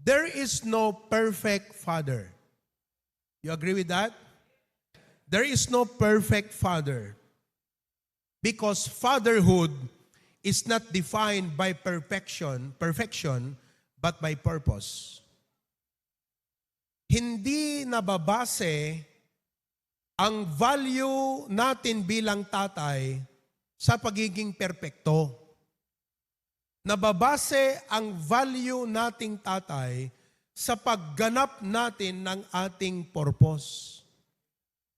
there is no perfect father. You agree with that? There is no perfect father. Because fatherhood is not defined by perfection, but by purpose. Hindi nababase ang value natin bilang tatay sa pagiging perpekto. Nababase ang value nating tatay sa pagganap natin ng ating purpose.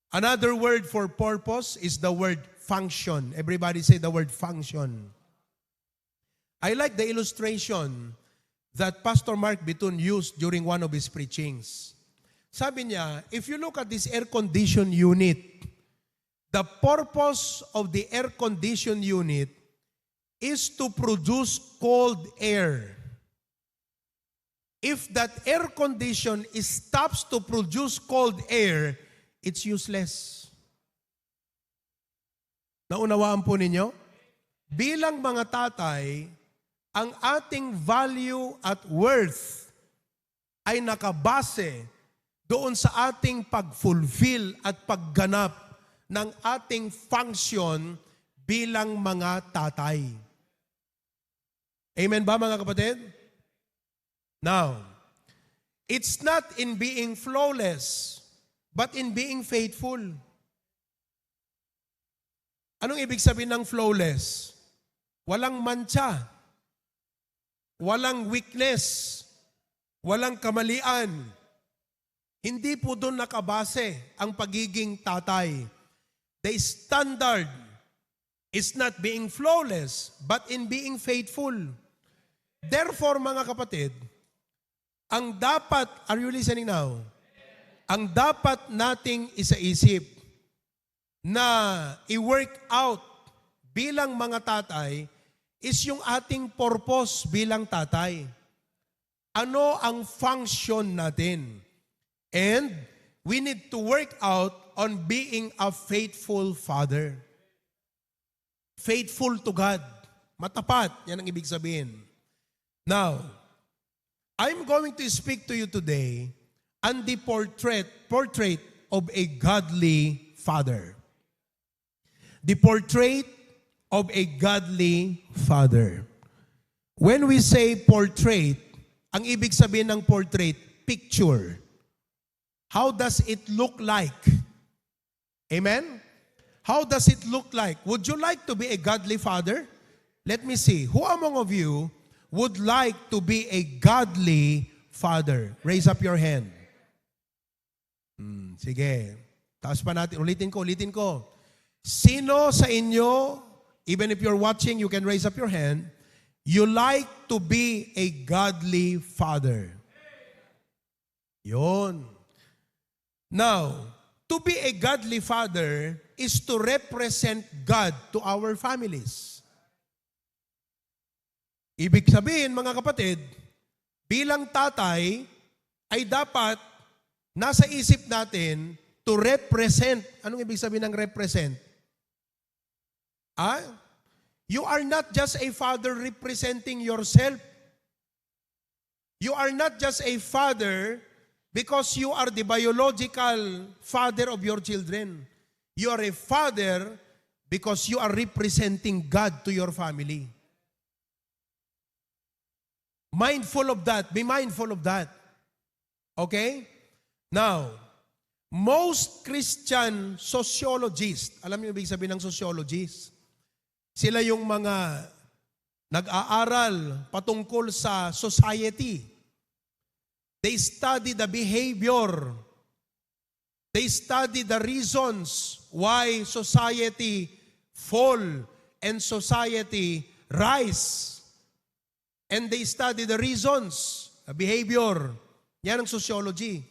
Another word for purpose is the word function. Everybody say the word function. I like the illustration that Pastor Mark Bitun used during one of his preachings. Sabi niya, if you look at this air-conditioned unit, the purpose of the air-conditioned unit is to produce cold air. If that air condition stops to produce cold air, it's useless. Naunawaan po ninyo? Bilang mga tatay, ang ating value at worth ay nakabase doon sa ating pag-fulfill at pagganap ng ating function bilang mga tatay. Amen ba mga kapatid? Now, it's not in being flawless, but in being faithful. Anong ibig sabihin ng flawless? Walang mancha, walang weakness, walang kamalian. Hindi po doon nakabase ang pagiging tatay. The standard is not being flawless, but in being faithful. Therefore, mga kapatid, ang dapat, are you listening now? Ang dapat nating isaisip na i-work out bilang mga tatay is yung ating purpose bilang tatay. Ano ang function natin? And we need to work out on being a faithful father. Faithful to God. Matapat, yan ang ibig sabihin. Now, I'm going to speak to you today on the portrait of a godly father. The portrait of a godly father. When we say portrait, ang ibig sabihin ng portrait, picture. How does it look like? Amen? How does it look like? Would you like to be a godly father? Let me see. Who among of you would like to be a godly father? Raise up your hand. Sige. Taas pa natin. Ulitin ko. Sino sa inyo, even if you're watching, you can raise up your hand, you like to be a godly father? Yon. Now, to be a godly father is to represent God to our families. Ibig sabihin, mga kapatid, bilang tatay, ay dapat nasa isip natin to represent. Anong ibig sabihin ng represent? You are not just a father representing yourself. You are not just a father because you are the biological father of your children. You are a father because you are representing God to your family. Mindful of that. Be mindful of that. Okay? Now, most Christian sociologists, alam niyo ibig sabihin ng sociologists? Sila yung mga nag-aaral patungkol sa society. They study the behavior. They study the reasons why society fall and society rise. And they study the reasons, the behavior. Yan ang sociology.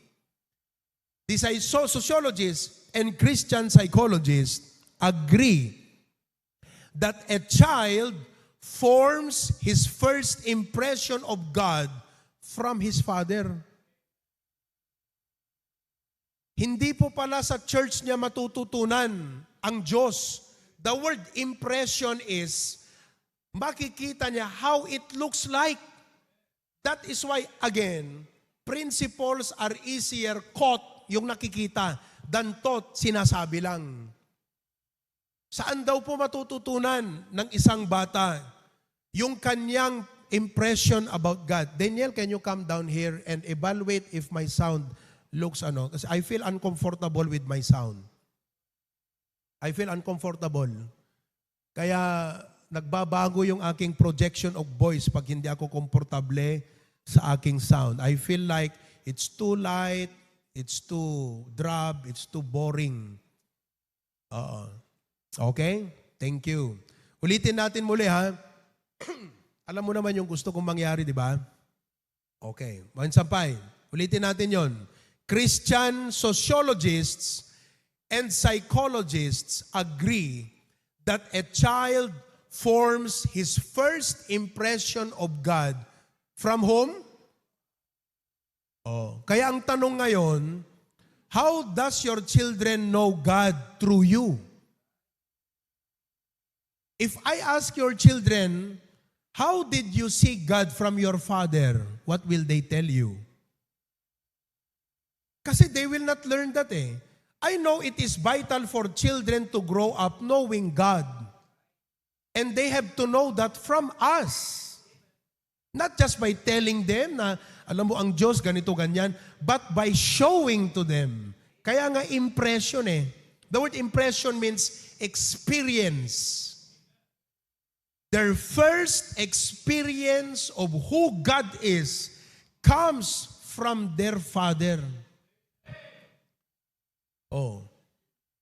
These sociologists and Christian psychologists agree that a child forms his first impression of God from his father. Hindi po pala sa church niya matututunan ang Diyos. The word impression is, makikita niya how it looks like. That is why, again, principles are easier caught, yung nakikita, than taught, sinasabi lang. Saan daw po matututunan ng isang bata yung kanyang impression about God? Daniel, can you come down here and evaluate if my sound looks ano? Kasi I feel uncomfortable with my sound. I feel uncomfortable. Kaya nagbabago yung aking projection of voice pag hindi ako komportable sa aking sound. I feel like it's too light, it's too drab, it's too boring. Okay? Thank you. Ulitin natin muli ha. Alam mo naman yung gusto kong mangyari, di ba? Okay. Mansampay. Ulitin natin yon. Christian sociologists and psychologists agree that a child forms his first impression of God from whom? Kaya ang tanong ngayon, how does your children know God through you? If I ask your children, how did you see God from your father? What will they tell you? Kasi they will not learn that eh. I know it is vital for children to grow up knowing God. And they have to know that from us. Not just by telling them na, alam mo, ang Diyos ganito, ganyan, but by showing to them. Kaya nga impression eh. The word impression means experience. Their first experience of who God is comes from their father.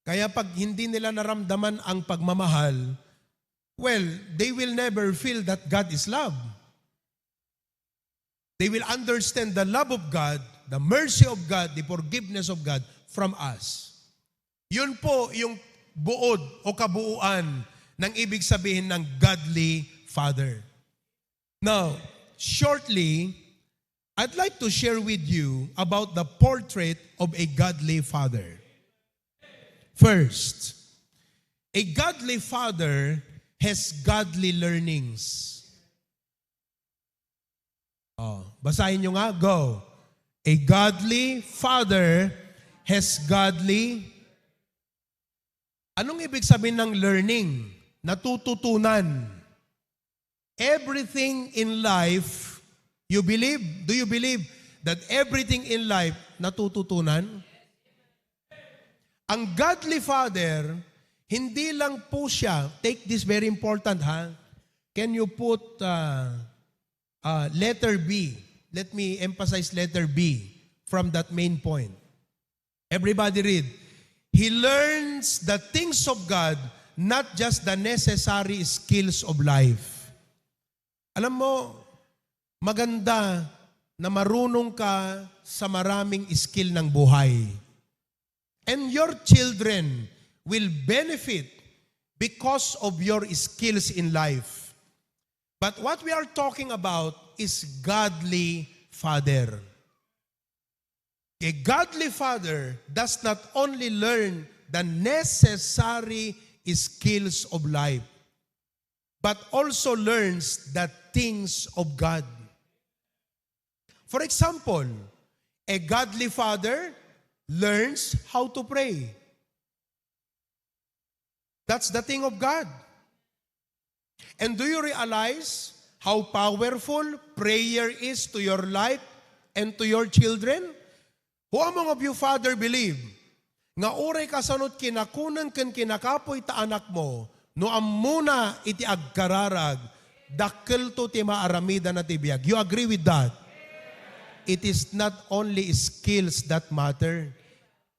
Kaya pag hindi nila naramdaman ang pagmamahal, well, they will never feel that God is love. They will understand the love of God, the mercy of God, the forgiveness of God from us. Yun po yung buod o kabuuan ng ibig sabihin ng godly father. Now, shortly, I'd like to share with you about the portrait of a godly father. First, a godly father has godly learnings. Basahin nyo nga, go. A godly father has godly. Anong ibig sabihin ng learning? Natututunan. Everything in life, you believe? Do you believe that everything in life natututunan? Ang godly father, hindi lang po siya, take this very important ha, can you put letter B? Let me emphasize letter B from that main point. Everybody read. He learns the things of God, not just the necessary skills of life. Alam mo, maganda na marunong ka sa maraming skill ng buhay. And your children will benefit because of your skills in life. But what we are talking about is godly father. A godly father does not only learn the necessary skills of life, but also learns the things of God. For example, a godly father learns how to pray. That's the thing of God. And do you realize how powerful prayer is to your life and to your children? Who among of you, father, believe nga uray kasanot kinakunan ken kinakapoy ta anak mo, no ammuna iti agkararag, dakkel to ti maaramida na tibiyag. You agree with that? It is not only skills that matter.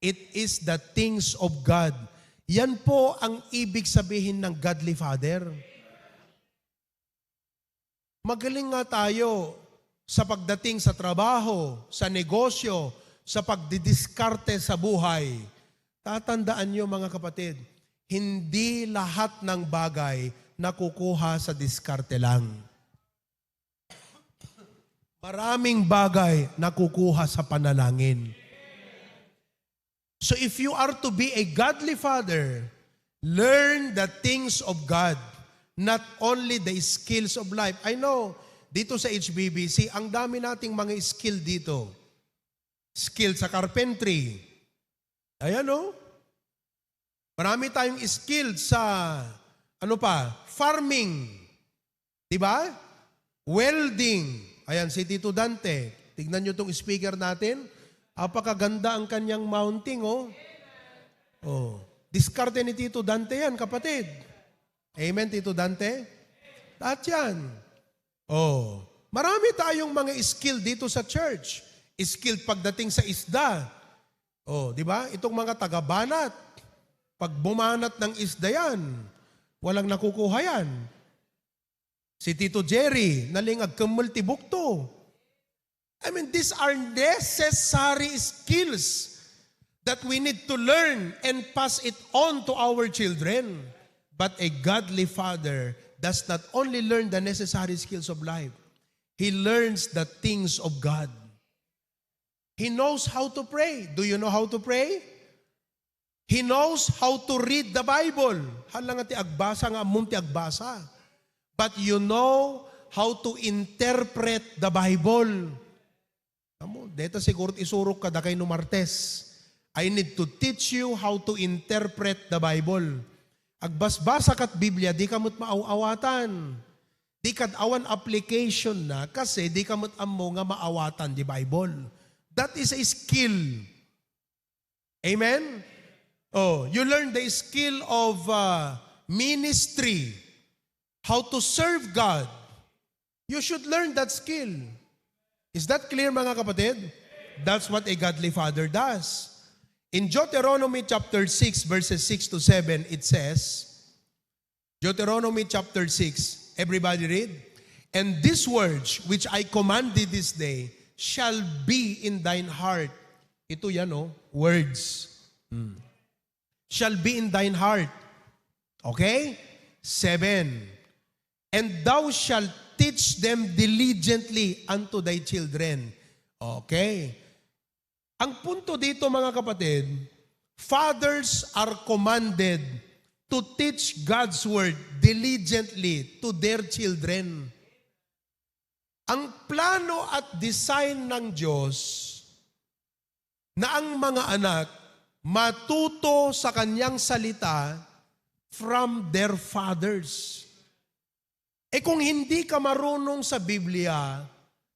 It is the things of God. Yan po ang ibig sabihin ng godly father. Magaling nga tayo sa pagdating sa trabaho, sa negosyo, sa pagdidiskarte sa buhay. Tatandaan niyo mga kapatid, hindi lahat ng bagay nakukuha sa diskarte lang. Maraming bagay nakukuha sa panalangin. So if you are to be a godly father, learn the things of God, not only the skills of life. I know dito sa HBBC, ang dami nating mga skill dito. Skill sa carpentry. Ayan o. Marami tayong skill sa, farming. Diba? Welding. Ayan, si Tito Dante. Tignan nyo itong speaker natin. Apakaganda ang kanyang mounting, oh. Oh. Diskarte ni Tito Dante yan, kapatid. Amen, Tito Dante? Lahat yan. Oh. Marami tayong mga skill dito sa church. Skill pagdating sa isda. Oh, di ba? Itong mga taga-banat. Pag bumanat ng isda yan, walang nakukuha yan. Si Tito Jerry, nalingag multibukto. I mean, these are necessary skills that we need to learn and pass it on to our children. But a godly father does not only learn the necessary skills of life, he learns the things of God. He knows how to pray. Do you know how to pray? He knows how to read the Bible. Halang ti agbasa nga among ti agbasa. But you know how to interpret the Bible. Amo, dito siguro isurok ka da kay no Martes. I need to teach you how to interpret the Bible. Agbasbasa kat Biblia, di kamot maaawatan. Di kat awan application na kasi di kamot ammo nga maawatan di Bible. That is a skill. Amen? Oh, you learn the skill of ministry. How to serve God. You should learn that skill. Is that clear, mga kapatid? That's what a godly father does. In Deuteronomy chapter 6, verses 6 to 7, it says, Deuteronomy chapter 6, everybody read? And these words which I command thee this day shall be in thine heart. Ito yan, words. Shall be in thine heart. Okay? 7. And thou shalt teach them diligently unto thy children. Okay. Ang punto dito, mga kapatid, fathers are commanded to teach God's word diligently to their children. Ang plano at design ng Diyos na ang mga anak matuto sa kanyang salita from their fathers. Kung hindi ka marunong sa Biblia,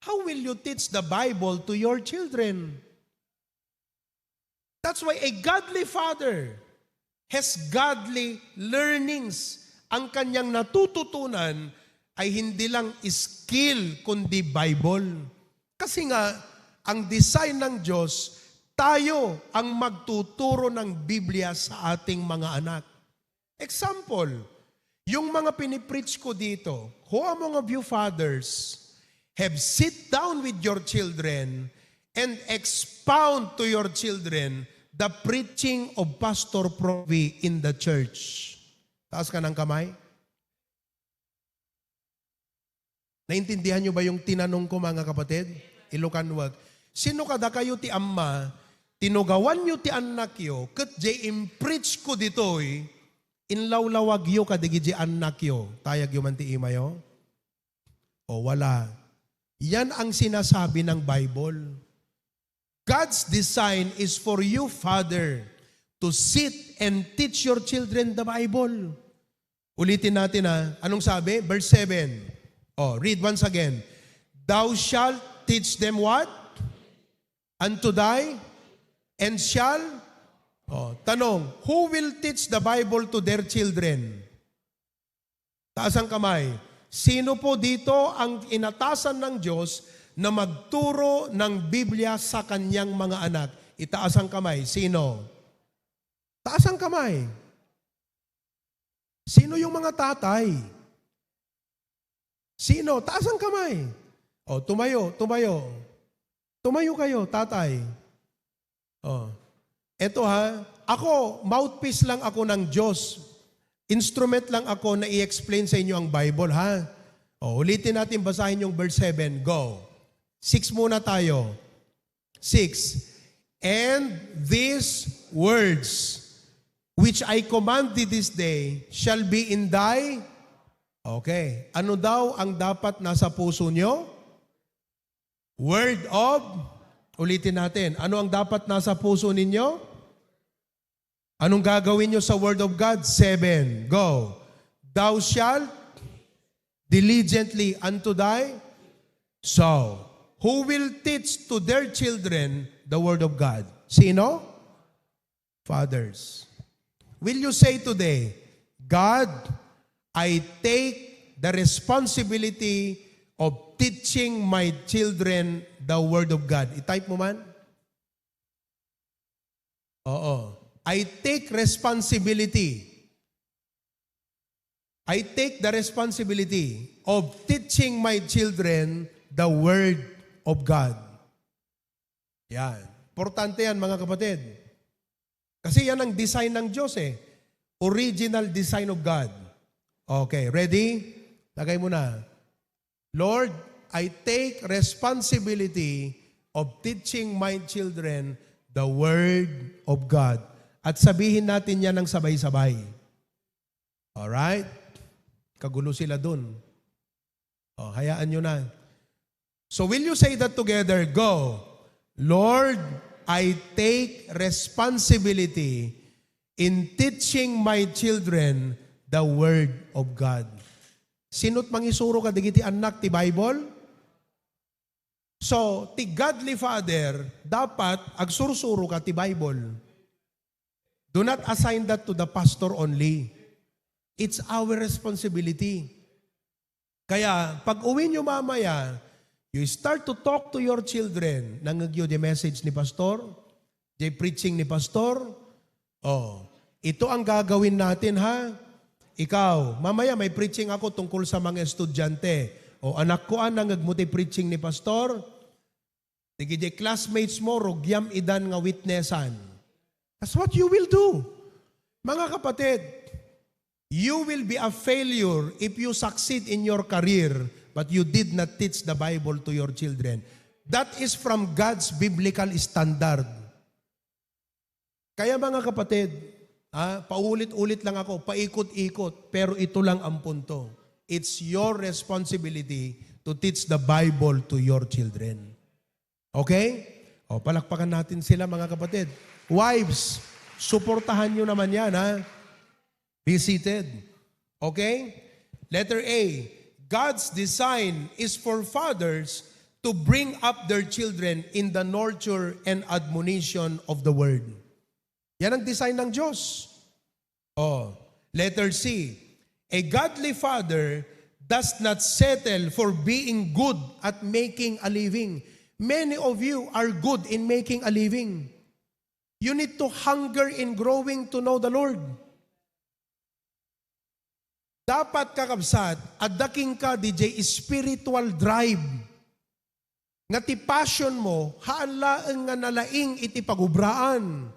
how will you teach the Bible to your children? That's why a godly father has godly learnings. Ang kanyang natututunan ay hindi lang skill, kundi Bible. Kasi nga, ang design ng Diyos, tayo ang magtuturo ng Biblia sa ating mga anak. Example, yung mga pinipreach ko dito, who among of you fathers have sit down with your children and expound to your children the preaching of Pastor Provi in the church? Taas ka ng kamay. Naintindihan nyo ba yung tinanong ko, mga kapatid? Ilocanwag. Sino kada kayo ti amma, tinugawan nyo ti anak yo, kat jay impreach ko ditoy, inlawlawag yo kadigi anak yo, tayag yo man ti ima yo? O wala. Yan ang sinasabi ng Bible. God's design is for you, Father, to sit and teach your children the Bible. Ulitin natin Anong sabi? Verse 7. Read once again. Thou shalt teach them what? Unto thy and shall? Tanong, who will teach the Bible to their children? Taas ang kamay. Sino po dito ang inatasan ng Diyos na magturo ng Biblia sa kanyang mga anak? Itaas ang kamay. Sino? Taas ang kamay. Sino yung mga tatay? Sino? Taas ang kamay. Tumayo. Tumayo kayo, tatay. Eto ako, mouthpiece lang ako ng Diyos. Instrument lang ako na i-explain sa inyo ang Bible, ulitin natin, basahin yung verse 7. Go. 6 muna tayo. 6. And these words which I command thee this day shall be in thy Okay. Ano daw ang dapat nasa puso nyo? Word of, ulitin natin, ano ang dapat nasa puso ninyo? Anong gagawin nyo sa Word of God? 7. Go. Thou shalt diligently unto thy soul. Who will teach to their children the Word of God? Sino? Fathers. Will you say today, God, I take the responsibility of teaching my children the Word of God. I-type mo man? Oo. I take responsibility. I take the responsibility of teaching my children the Word of God. Yan. Importante yan mga kapatid. Kasi yan ang design ng Diyos eh. Original design of God. Okay, ready? Lagay mo na. Lord, I take responsibility of teaching my children the Word of God. At sabihin natin yan ng sabay-sabay. Alright? Kagulo sila dun. O, hayaan nyo na. So will you say that together? Go. Lord, I take responsibility in teaching my children the Word of God. Sinot mangisuro ka digiti anak ti Bible? So, ti godly father, dapat agsursuro ka ti Bible. Do not assign that to the pastor only. It's our responsibility. Kaya, pag uwi nyo mamaya, you start to talk to your children. Nangagyo di message ni pastor, di preaching ni pastor. Oh, ito ang gagawin natin ha. Ikaw, mamaya may preaching ako tungkol sa mga estudyante. O anak ko nangagmuti preaching ni pastor. Digi di classmates mo, rugyam idan nga witnessan. That's what you will do. Mga kapatid, you will be a failure if you succeed in your career but you did not teach the Bible to your children. That is from God's biblical standard. Kaya mga kapatid, paulit-ulit lang ako, paikot-ikot, pero ito lang ang punto. It's your responsibility to teach the Bible to your children. Okay? O, palakpakan natin sila mga kapatid. Wives, suportahan nyo naman yan, ha? Be seated. Okay? Letter A, God's design is for fathers to bring up their children in the nurture and admonition of the Word. Yan ang design ng Diyos. Oh, letter C, a godly father does not settle for being good at making a living. Many of you are good in making a living. You need to hunger in growing to know the Lord. Dapat kakabsat, adaking ka DJ spiritual drive. Nga ti passion mo, haanlaeng nga nalaing iti pagubraan.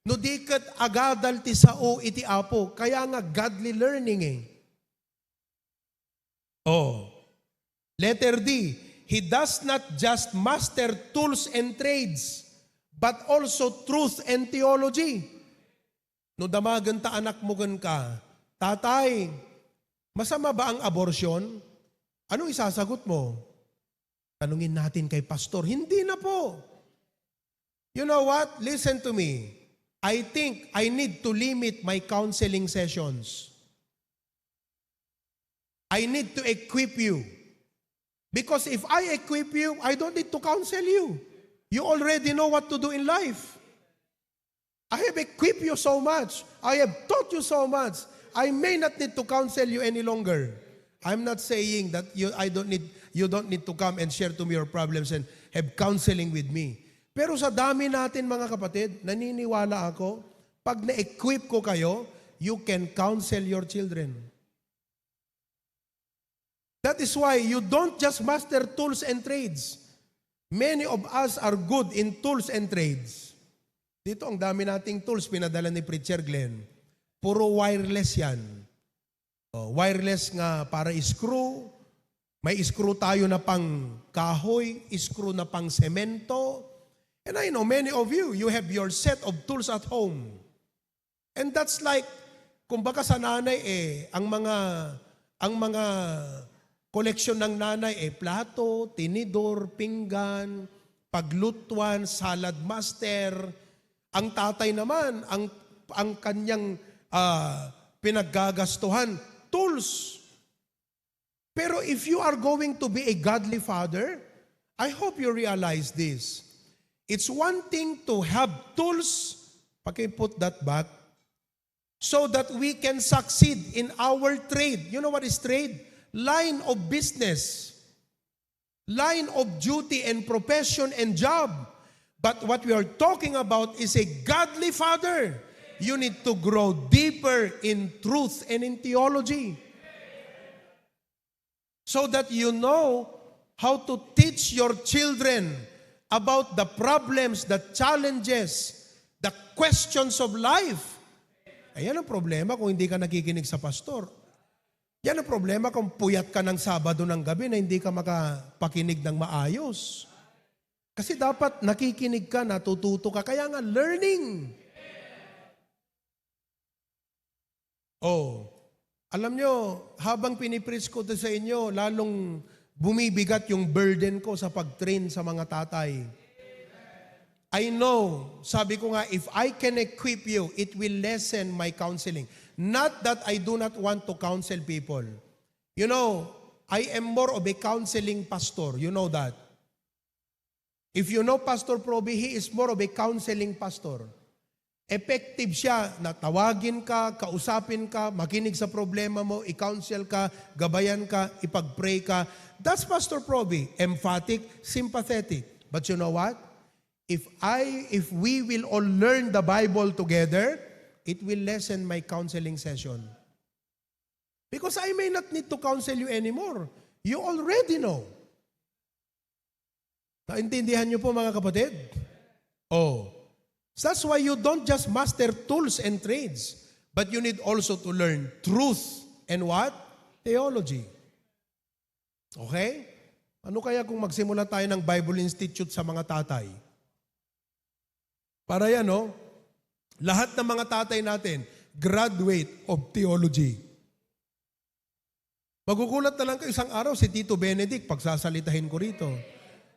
No di kat agadal ti sao iti apo, kaya nga godly learning eh. Oh. Letter D, he does not just master tools and trades, but also truth and theology. No damagan ta anak mo gan ka, tatay, masama ba ang abortion? Anong isasagot mo? Tanungin natin kay pastor. Hindi na po. You know what? Listen to me. I think I need to limit my counseling sessions. I need to equip you. Because if I equip you, I don't need to counsel you. You already know what to do in life. I have equipped you so much. I have taught you so much. I may not need to counsel you any longer. I'm not saying that you don't need to come and share to me your problems and have counseling with me. Pero sa dami natin mga kapatid, naniniwala ako, pag na-equip ko kayo, you can counsel your children. That is why you don't just master tools and trades. Many of us are good in tools and trades. Dito ang dami nating tools pinadala ni Preacher Glenn. Puro wireless yan. Wireless nga para screw. May screw tayo na pang kahoy, screw na pang semento. And I know many of you, you have your set of tools at home. And that's like, kumbaga sa nanay ang mga ang mga koleksyon ng nanay ay plato, tinidor, pinggan, paglutuan, salad master. Ang tatay naman, ang kanyang pinaggagastuhan, tools. Pero if you are going to be a godly father, I hope you realize this. It's one thing to have tools, put that back, so that we can succeed in our trade. You know what is trade? Line of business, line of duty and profession and job. But what we are talking about is a godly father. You need to grow deeper in truth and in theology, so that you know how to teach your children about the problems, the challenges, the questions of life. Ayan ang problema kung hindi ka nakikinig sa pastor. Yan ang problema kung puyat ka ng Sabado ng gabi na hindi ka makapakinig ng maayos. Kasi dapat nakikinig ka, natututo ka. Kaya nga, learning. Alam nyo, habang pinipreach ko to sa inyo, lalong bumibigat yung burden ko sa pag-train sa mga tatay. I know, sabi ko nga, if I can equip you, it will lessen my counseling. Not that I do not want to counsel people. You know, I am more of a counseling pastor. You know that. If you know Pastor Proby, he is more of a counseling pastor. Effective siya na tawagin ka, kausapin ka, makinig sa problema mo, i-counsel ka, gabayan ka, ipag-pray ka. That's Pastor Proby. Emphatic, sympathetic. But you know what? If we will all learn the Bible together, it will lessen my counseling session. Because I may not need to counsel you anymore. You already know. Naintindihan niyo po mga kapatid? So that's why you don't just master tools and trades, but you need also to learn truth and what? Theology. Okay? Ano kaya kung magsimula tayo ng Bible Institute sa mga tatay? Para yan, lahat ng mga tatay natin, graduate of theology. Magugulat na lang kayo isang araw si Tito Benedict pagsasalitahin ko rito.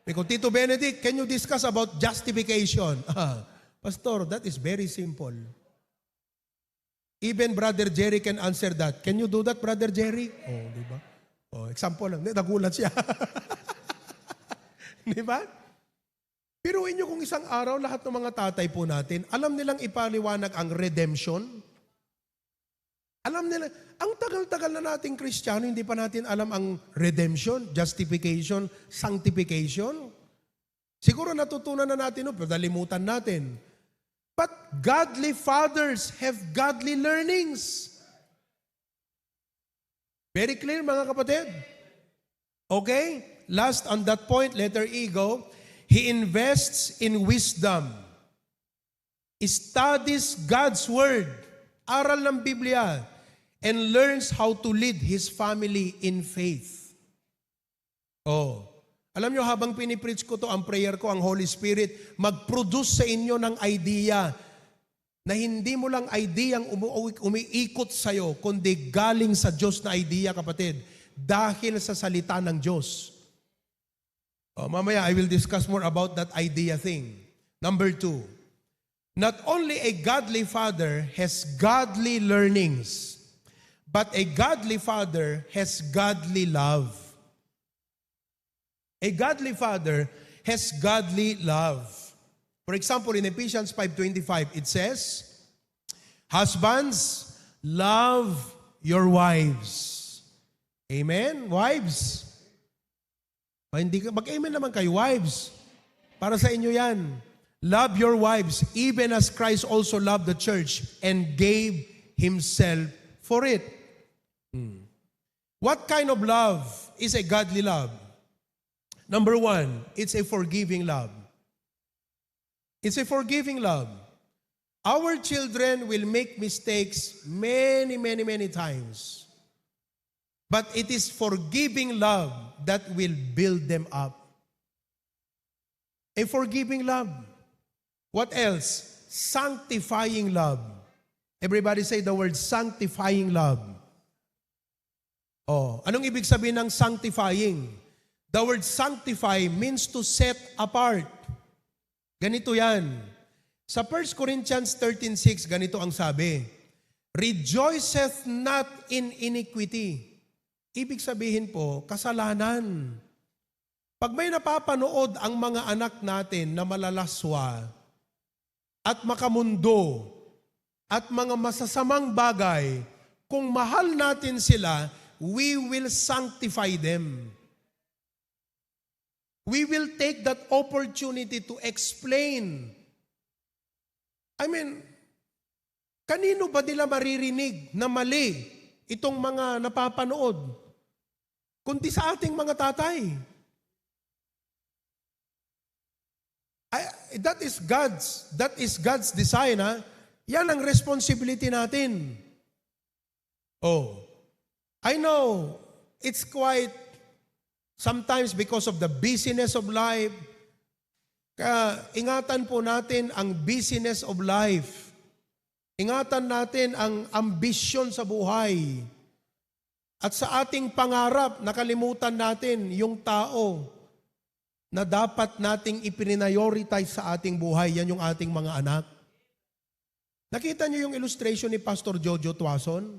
Because Tito Benedict, can you discuss about justification? Pastor, that is very simple. Even Brother Jerry can answer that. Can you do that, Brother Jerry? Di ba? Example lang. Nagulat siya. Di ba? Piruin nyo kung isang araw, lahat ng mga tatay po natin, alam nilang ipaliwanag ang redemption. Alam nila, ang tagal-tagal na nating Kristiyano, hindi pa natin alam ang redemption, justification, sanctification. Siguro natutunan na natin, pero nalimutan natin. But godly fathers have godly learnings. Very clear, mga kapatid? Okay? Last on that point, letter E, go. He invests in wisdom. Studies God's Word. Aral ng Biblia. And learns how to lead his family in faith. Alam nyo, habang pinipreach ko to, ang prayer ko, ang Holy Spirit, mag-produce sa inyo ng idea na hindi mo lang idea ang umiikot sa'yo, kundi galing sa Diyos na idea, kapatid, dahil sa salita ng Diyos. Mamaya, I will discuss more about that idea thing. Number 2, not only a godly father has godly learnings, but a godly father has godly love. A godly father has godly love. For example, in Ephesians 5:25, it says, husbands, love your wives. Amen? Wives. Mag-amen naman kayo, wives. Para sa inyo yan. Love your wives, even as Christ also loved the church and gave himself for it. What kind of love is a godly love? Number 1, it's a forgiving love. It's a forgiving love. Our children will make mistakes many, many, many times. But it is forgiving love that will build them up. A forgiving love. What else? Sanctifying love. Everybody say the word sanctifying love. Oh, anong ibig sabihin ng sanctifying? The word sanctify means to set apart. Ganito yan. Sa 1 Corinthians 13:6, ganito ang sabi, rejoiceth not in iniquity. Ibig sabihin po, kasalanan. Pag may napapanood ang mga anak natin na malalaswa at makamundo at mga masasamang bagay, kung mahal natin sila, we will sanctify them. We will take that opportunity to explain. Kanino ba nila maririnig na mali itong mga napapanood? Kundi sa ating mga tatay. That is God's design. Yan ang responsibility natin. Oh, I know it's quite sometimes because of the busyness of life. Kaya ingatan po natin ang busyness of life. Ingatan natin ang ambisyon sa buhay. At sa ating pangarap, nakalimutan natin yung tao na dapat nating iprinoriitize sa ating buhay. Yan yung ating mga anak. Nakita niyo yung illustration ni Pastor Jojo Tuason?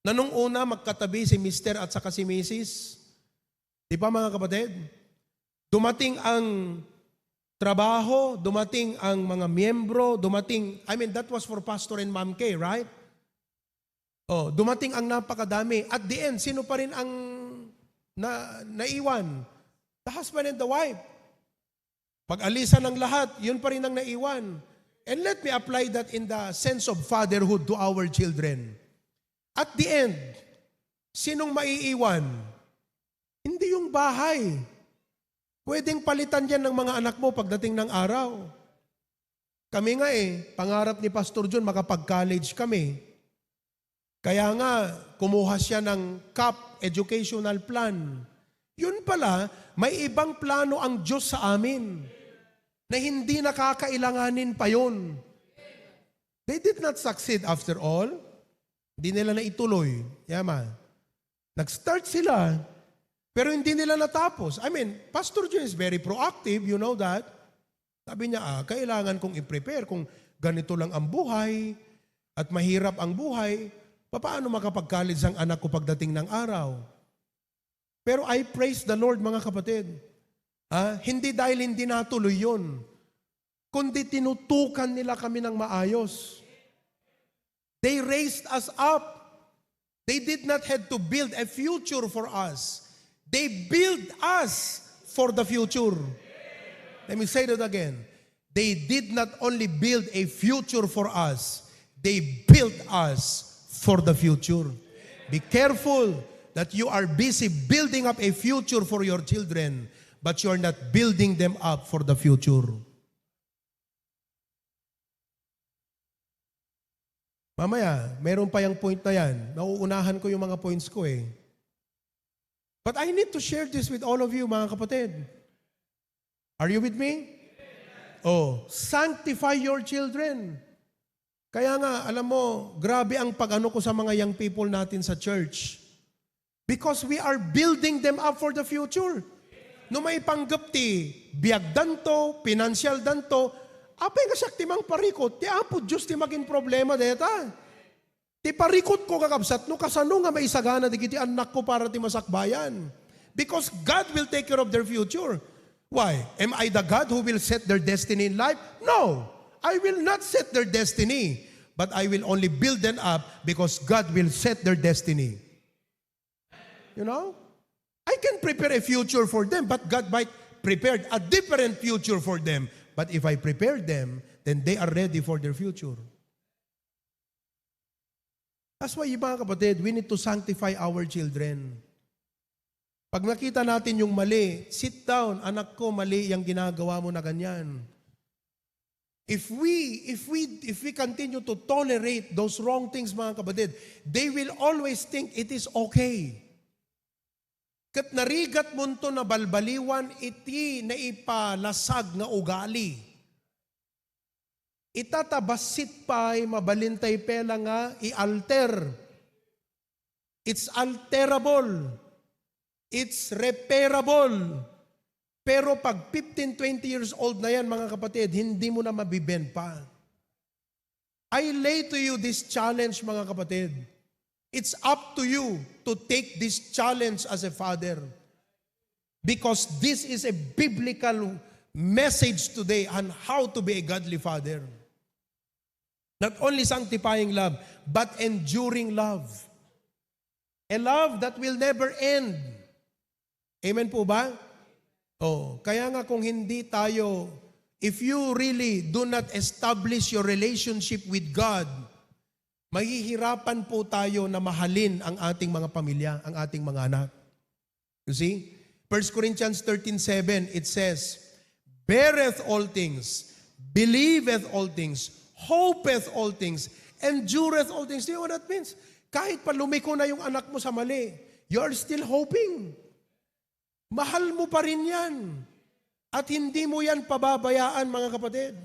Na nung una magkatabi si Mr. at saka si Mrs. Di ba mga kapatid? Dumating ang trabaho, dumating ang mga miyembro, that was for Pastor and Ma'am Kay, right? Oh, dumating ang napakadami. At the end, sino pa rin ang naiwan? The husband and the wife. Pag-alisan ng lahat, yun pa rin ang naiwan. And let me apply that in the sense of fatherhood to our children. At the end, sinong maiiwan? Hindi yung bahay. Pwedeng palitan yan ng mga anak mo pagdating ng araw. Kami nga pangarap ni Pastor John, makapag-college kami. Kaya nga, kumuha siya ng CAP educational plan. Yun pala, may ibang plano ang Diyos sa amin na hindi nakakailanganin pa yun. They did not succeed after all. Hindi nila na ituloy. Yaman. Nag-start sila, pero hindi nila natapos. Pastor John is very proactive, you know that. Sabi niya, kailangan kong i-prepare kung ganito lang ang buhay at mahirap ang buhay, paano makapag-college ang anak ko pagdating ng araw? Pero I praise the Lord, mga kapatid. Hindi dahil hindi natuloy yun, kundi tinutukan nila kami ng maayos. They raised us up. They did not have to build a future for us. They built us for the future. Let me say that again. They did not only build a future for us, they built us for the future. Be careful that you are busy building up a future for your children, but you are not building them up for the future. Mamaya, meron pa yung point na yan. Nauunahan ko yung mga points ko But I need to share this with all of you, mga kapatid. Are you with me? Oh, sanctify your children. Kaya nga, alam mo, grabe ang pag-ano ko sa mga young people natin sa church. Because we are building them up for the future. No may panggap ti, biag danto, financial danto, apay nga siya timang parikot, ti apo Diyos ti maging problema deta. Ti parikot ko kakabsat, no kasano nga maisagana di kiti anak ko para ti masakbayan. Because God will take care of their future. Why? Am I the God who will set their destiny in life? No. I will not set their destiny. But I will only build them up because God will set their destiny. You know? I can prepare a future for them, but God might prepare a different future for them. But if I prepare them, then they are ready for their future. That's why, mga kapatid, we need to sanctify our children. Pag nakita natin yung mali, sit down, anak ko, mali yung ginagawa mo na ganyan. If we continue to tolerate those wrong things, mga kapatid, they will always think it is okay. Kat narigat mo to na balbaliwan, iti na ipalasag nga ugali. Itatabasit pa'y mabalintay pela nga i-alter. It's alterable. It's repairable. Pero pag 15, 20 years old na yan, mga kapatid, hindi mo na mabibend pa. I lay to you this challenge, mga kapatid. It's up to you to take this challenge as a father. Because this is a biblical message today on how to be a godly father. Not only sanctifying love, but enduring love. A love that will never end. Amen po ba? Kaya nga kung hindi tayo, if you really do not establish your relationship with God, mahihirapan po tayo na mahalin ang ating mga pamilya, ang ating mga anak. You see? 1 Corinthians 13:7, it says, beareth all things, believeth all things, hopeth all things, endureth all things. Do you know what that means? Kahit pa lumiko na yung anak mo sa mali, you're still hoping. Mahal mo pa rin yan. At hindi mo yan pababayaan, mga kapatid.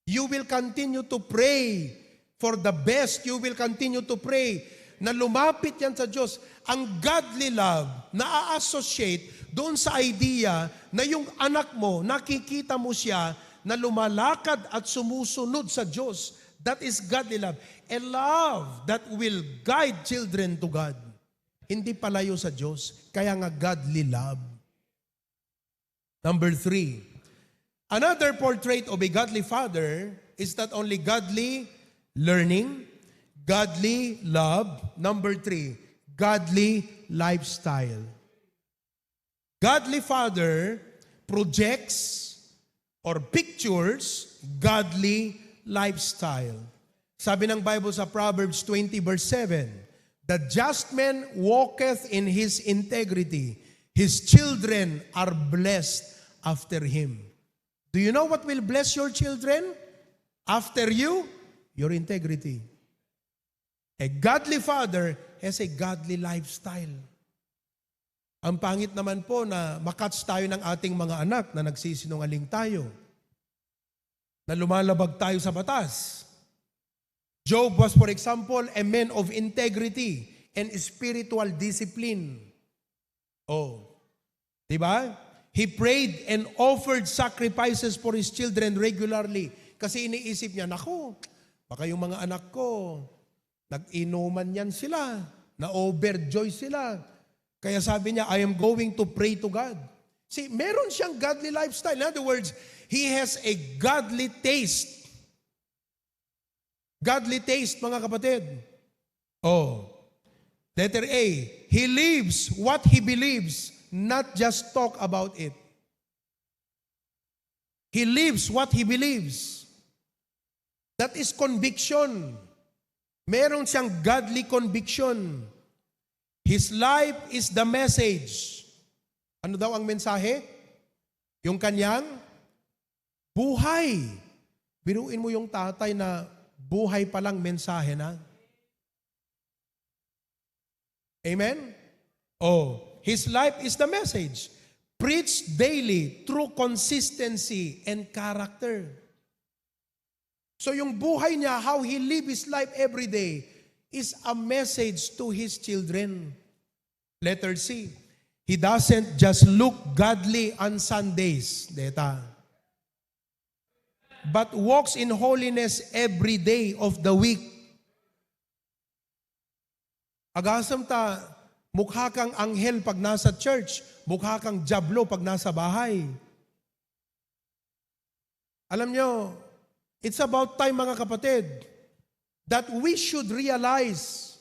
You will continue to pray for the best. You will continue to pray na lumapit yan sa Diyos. Ang godly love na a-associate doon sa idea na yung anak mo, nakikita mo siya na lumalakad at sumusunod sa Diyos. That is godly love. A love that will guide children to God. Hindi palayo sa Diyos. Kaya nga godly love. Number 3. Another portrait of a godly father is not only godly learning, godly love. Number 3, godly lifestyle. Godly father projects or pictures godly lifestyle. Sabi ng Bible sa Proverbs 20 verse 7, the just man walketh in his integrity. His children are blessed after him. Do you know what will bless your children after you? Your integrity. A godly father has a godly lifestyle. Ang pangit naman po na makatch tayo ng ating mga anak na nagsisinungaling tayo, na lumalabag tayo sa batas. Job was, for example, a man of integrity and spiritual discipline. Di ba? He prayed and offered sacrifices for his children regularly. Kasi iniisip niya, naku, baka yung mga anak ko, nag-inuman yan sila, na-overjoy sila. Kaya sabi niya, I am going to pray to God. See, meron siyang godly lifestyle. In other words, he has a godly taste. Godly taste, mga kapatid. Letter A, he lives what he believes, not just talk about it. He lives what he believes. That is conviction. Meron siyang godly conviction. His life is the message. Ano daw ang mensahe? Yung kanyang buhay. Biruin mo yung tatay na buhay palang mensahe na. Amen? His life is the message. Preach daily through consistency and character. So yung buhay niya, how he live his life every day, is a message to his children. Letter C, he doesn't just look godly on Sundays, but walks in holiness every day of the week. Agasam ta, mukha kang anghel pag nasa church, mukha kang diablo pag nasa bahay. Alam nyo, it's about time, mga kapatid, that we should realize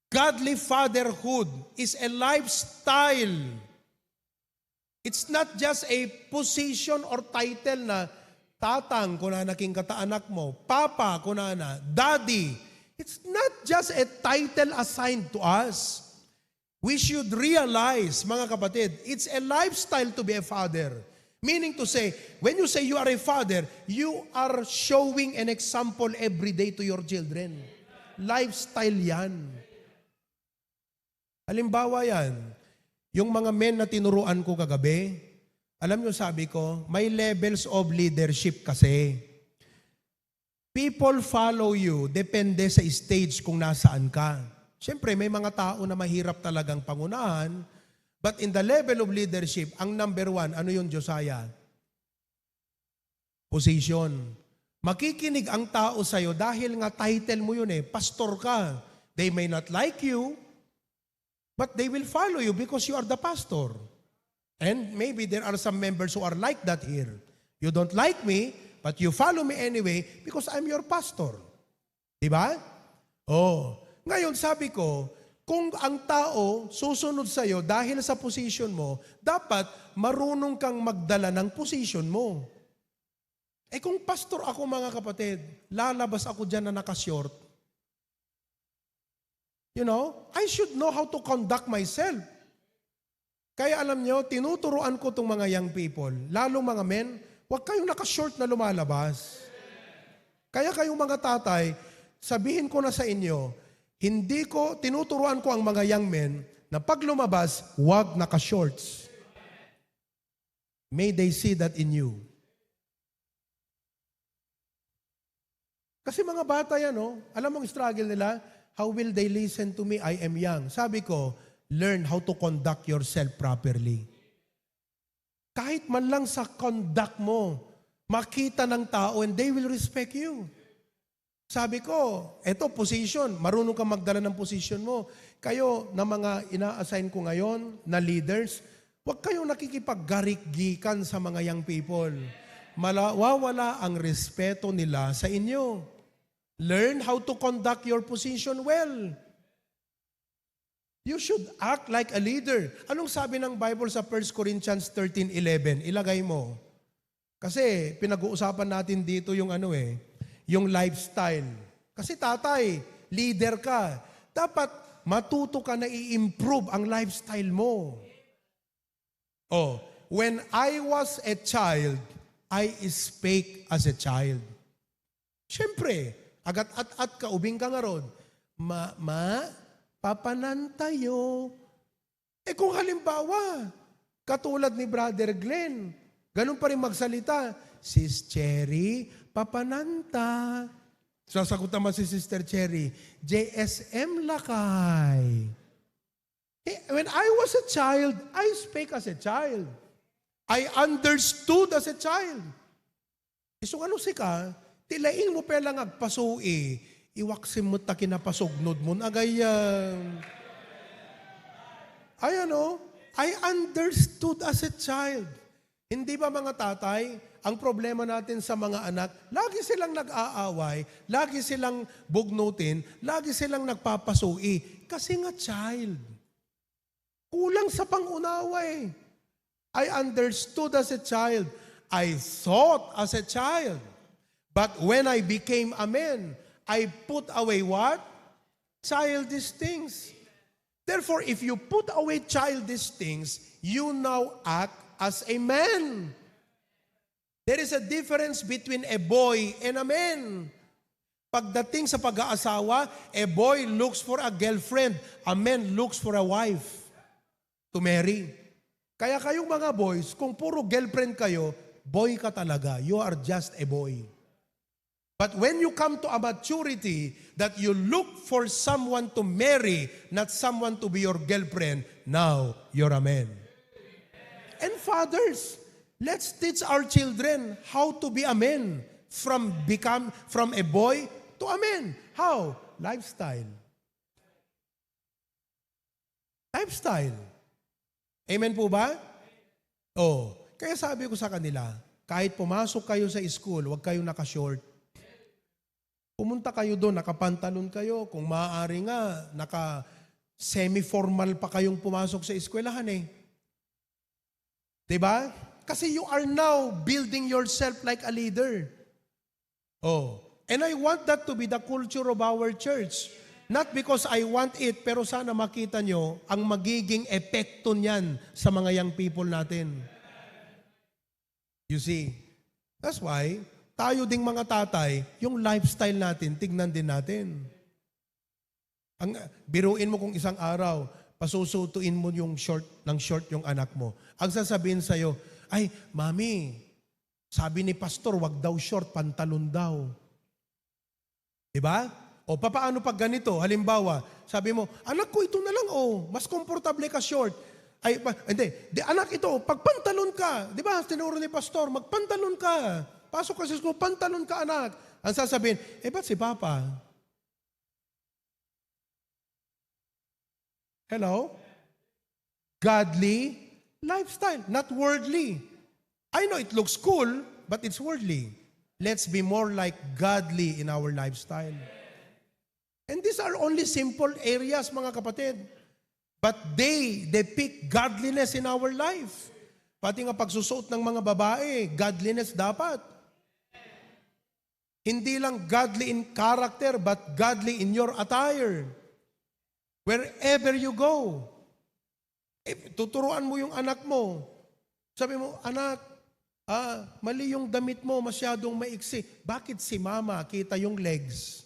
godly fatherhood is a lifestyle. It's not just a position or title na tatang kung na naking kataanak mo, papa kung na, daddy. It's not just a title assigned to us. We should realize, mga kapatid, it's a lifestyle to be a father. Meaning to say, when you say you are a father, you are showing an example every day to your children. Lifestyle yan. Halimbawa yan, yung mga men na tinuruan ko kagabi, alam nyo sabi ko, may levels of leadership kasi. People follow you, depende sa stage kung nasaan ka. Siyempre, may mga tao na mahirap talagang pangunahan, but in the level of leadership, ang number one, ano yun, Josiah? Position. Makikinig ang tao sa'yo dahil nga title mo yun pastor ka. They may not like you, but they will follow you because you are the pastor. And maybe there are some members who are like that here. You don't like me, but you follow me anyway because I'm your pastor. Diba? Oh. Ngayon, sabi ko, kung ang tao susunod sa'yo dahil sa position mo, dapat marunong kang magdala ng position mo. Kung pastor ako mga kapatid, lalabas ako dyan na nakashort. You know, I should know how to conduct myself. Kaya alam nyo, tinuturuan ko itong mga young people, lalo mga men, huwag kayong nakashort na lumalabas. Kaya kayong mga tatay, sabihin ko na sa inyo, tinuturuan ko ang mga young men na pag lumabas, huwag naka-shorts. May they see that in you. Kasi mga bata yan, alam mong struggle nila, how will they listen to me? I am young. Sabi ko, learn how to conduct yourself properly. Kahit man lang sa conduct mo, makita ng tao and they will respect you. Sabi ko, eto position, marunong kang magdala ng position mo. Kayo na mga ina-assign ko ngayon na leaders, huwag kayong nakikipaggarik-gikan sa mga young people. Mawawala ang respeto nila sa inyo. Learn how to conduct your position well. You should act like a leader. Anong sabi ng Bible sa 1 Corinthians 13:11? Ilagay mo. Kasi pinag-uusapan natin dito yung yung lifestyle. Kasi tatay, leader ka. Dapat matuto ka na i-improve ang lifestyle mo. When I was a child, I spake as a child. Siyempre, agat at kaubing ka nga ron. Papanan tayo. Kung halimbawa, katulad ni Brother Glenn, ganun pa rin magsalita, Sis Cherry, papananta. Sasagot naman si Sister Cherry, JSM lakay. When I was a child, I spake as a child. I understood as a child. So ano ka, tilaing mo pala nga agpasui, iwaksim mo ta kinapasugnod mo, agayang. I understood as a child. Hindi ba mga tatay, ang problema natin sa mga anak, lagi silang nag-aaway, lagi silang bugnutin, lagi silang nagpapasui, kasi nga child. Kulang sa pangunawa I understood as a child. I thought as a child. But when I became a man, I put away what? Childish things. Therefore, if you put away childish things, you now act as a man. There is a difference between a boy and a man. Pagdating sa pag-aasawa, a boy looks for a girlfriend, a man looks for a wife to marry. Kaya kayong mga boys, kung puro girlfriend kayo, boy ka talaga. You are just a boy. But when you come to a maturity that you look for someone to marry, not someone to be your girlfriend, now you're a man. And fathers, let's teach our children how to be a man from a boy to a man. How? Lifestyle. Amen po ba? Kaya sabi ko sa kanila, kahit pumasok kayo sa school, huwag kayong naka-short. Pumunta kayo doon, nakapantalon kayo. Kung maaari nga, naka-semi-formal pa kayong pumasok sa eskwelahan Diba? Kasi you are now building yourself like a leader. And I want that to be the culture of our church. Not because I want it, pero sana makita nyo ang magiging epekto niyan sa mga young people natin. You see? That's why, tayo ding mga tatay, yung lifestyle natin, tignan din natin. Biruin mo kung isang araw, pasusutuin mo yung short yung anak mo. Ang sasabihin sa'yo, ay, mami, sabi ni pastor, wag daw short, pantalon daw. Diba? O papaano pag ganito? Halimbawa, sabi mo, anak ko, ito na lang, mas komportable ka short. Ay, hindi, anak ito, pagpantalon ka. Di ba, tinuro ni pastor, magpantalon ka. Pasok ka sa school, pantalon ka, anak. Ang sasabihin, ba't si Papa? Hello? Godly lifestyle, not worldly. I know it looks cool, but it's worldly. Let's be more like godly in our lifestyle. And these are only simple areas, mga kapatid. But they depict godliness in our life. Pati nga pagsusuot ng mga babae, godliness dapat. Hindi lang godly in character, but godly in your attire. Wherever you go. Tuturuan mo yung anak mo. Sabi mo, anak, mali yung damit mo, masyadong maiksi. Bakit si mama kita yung legs?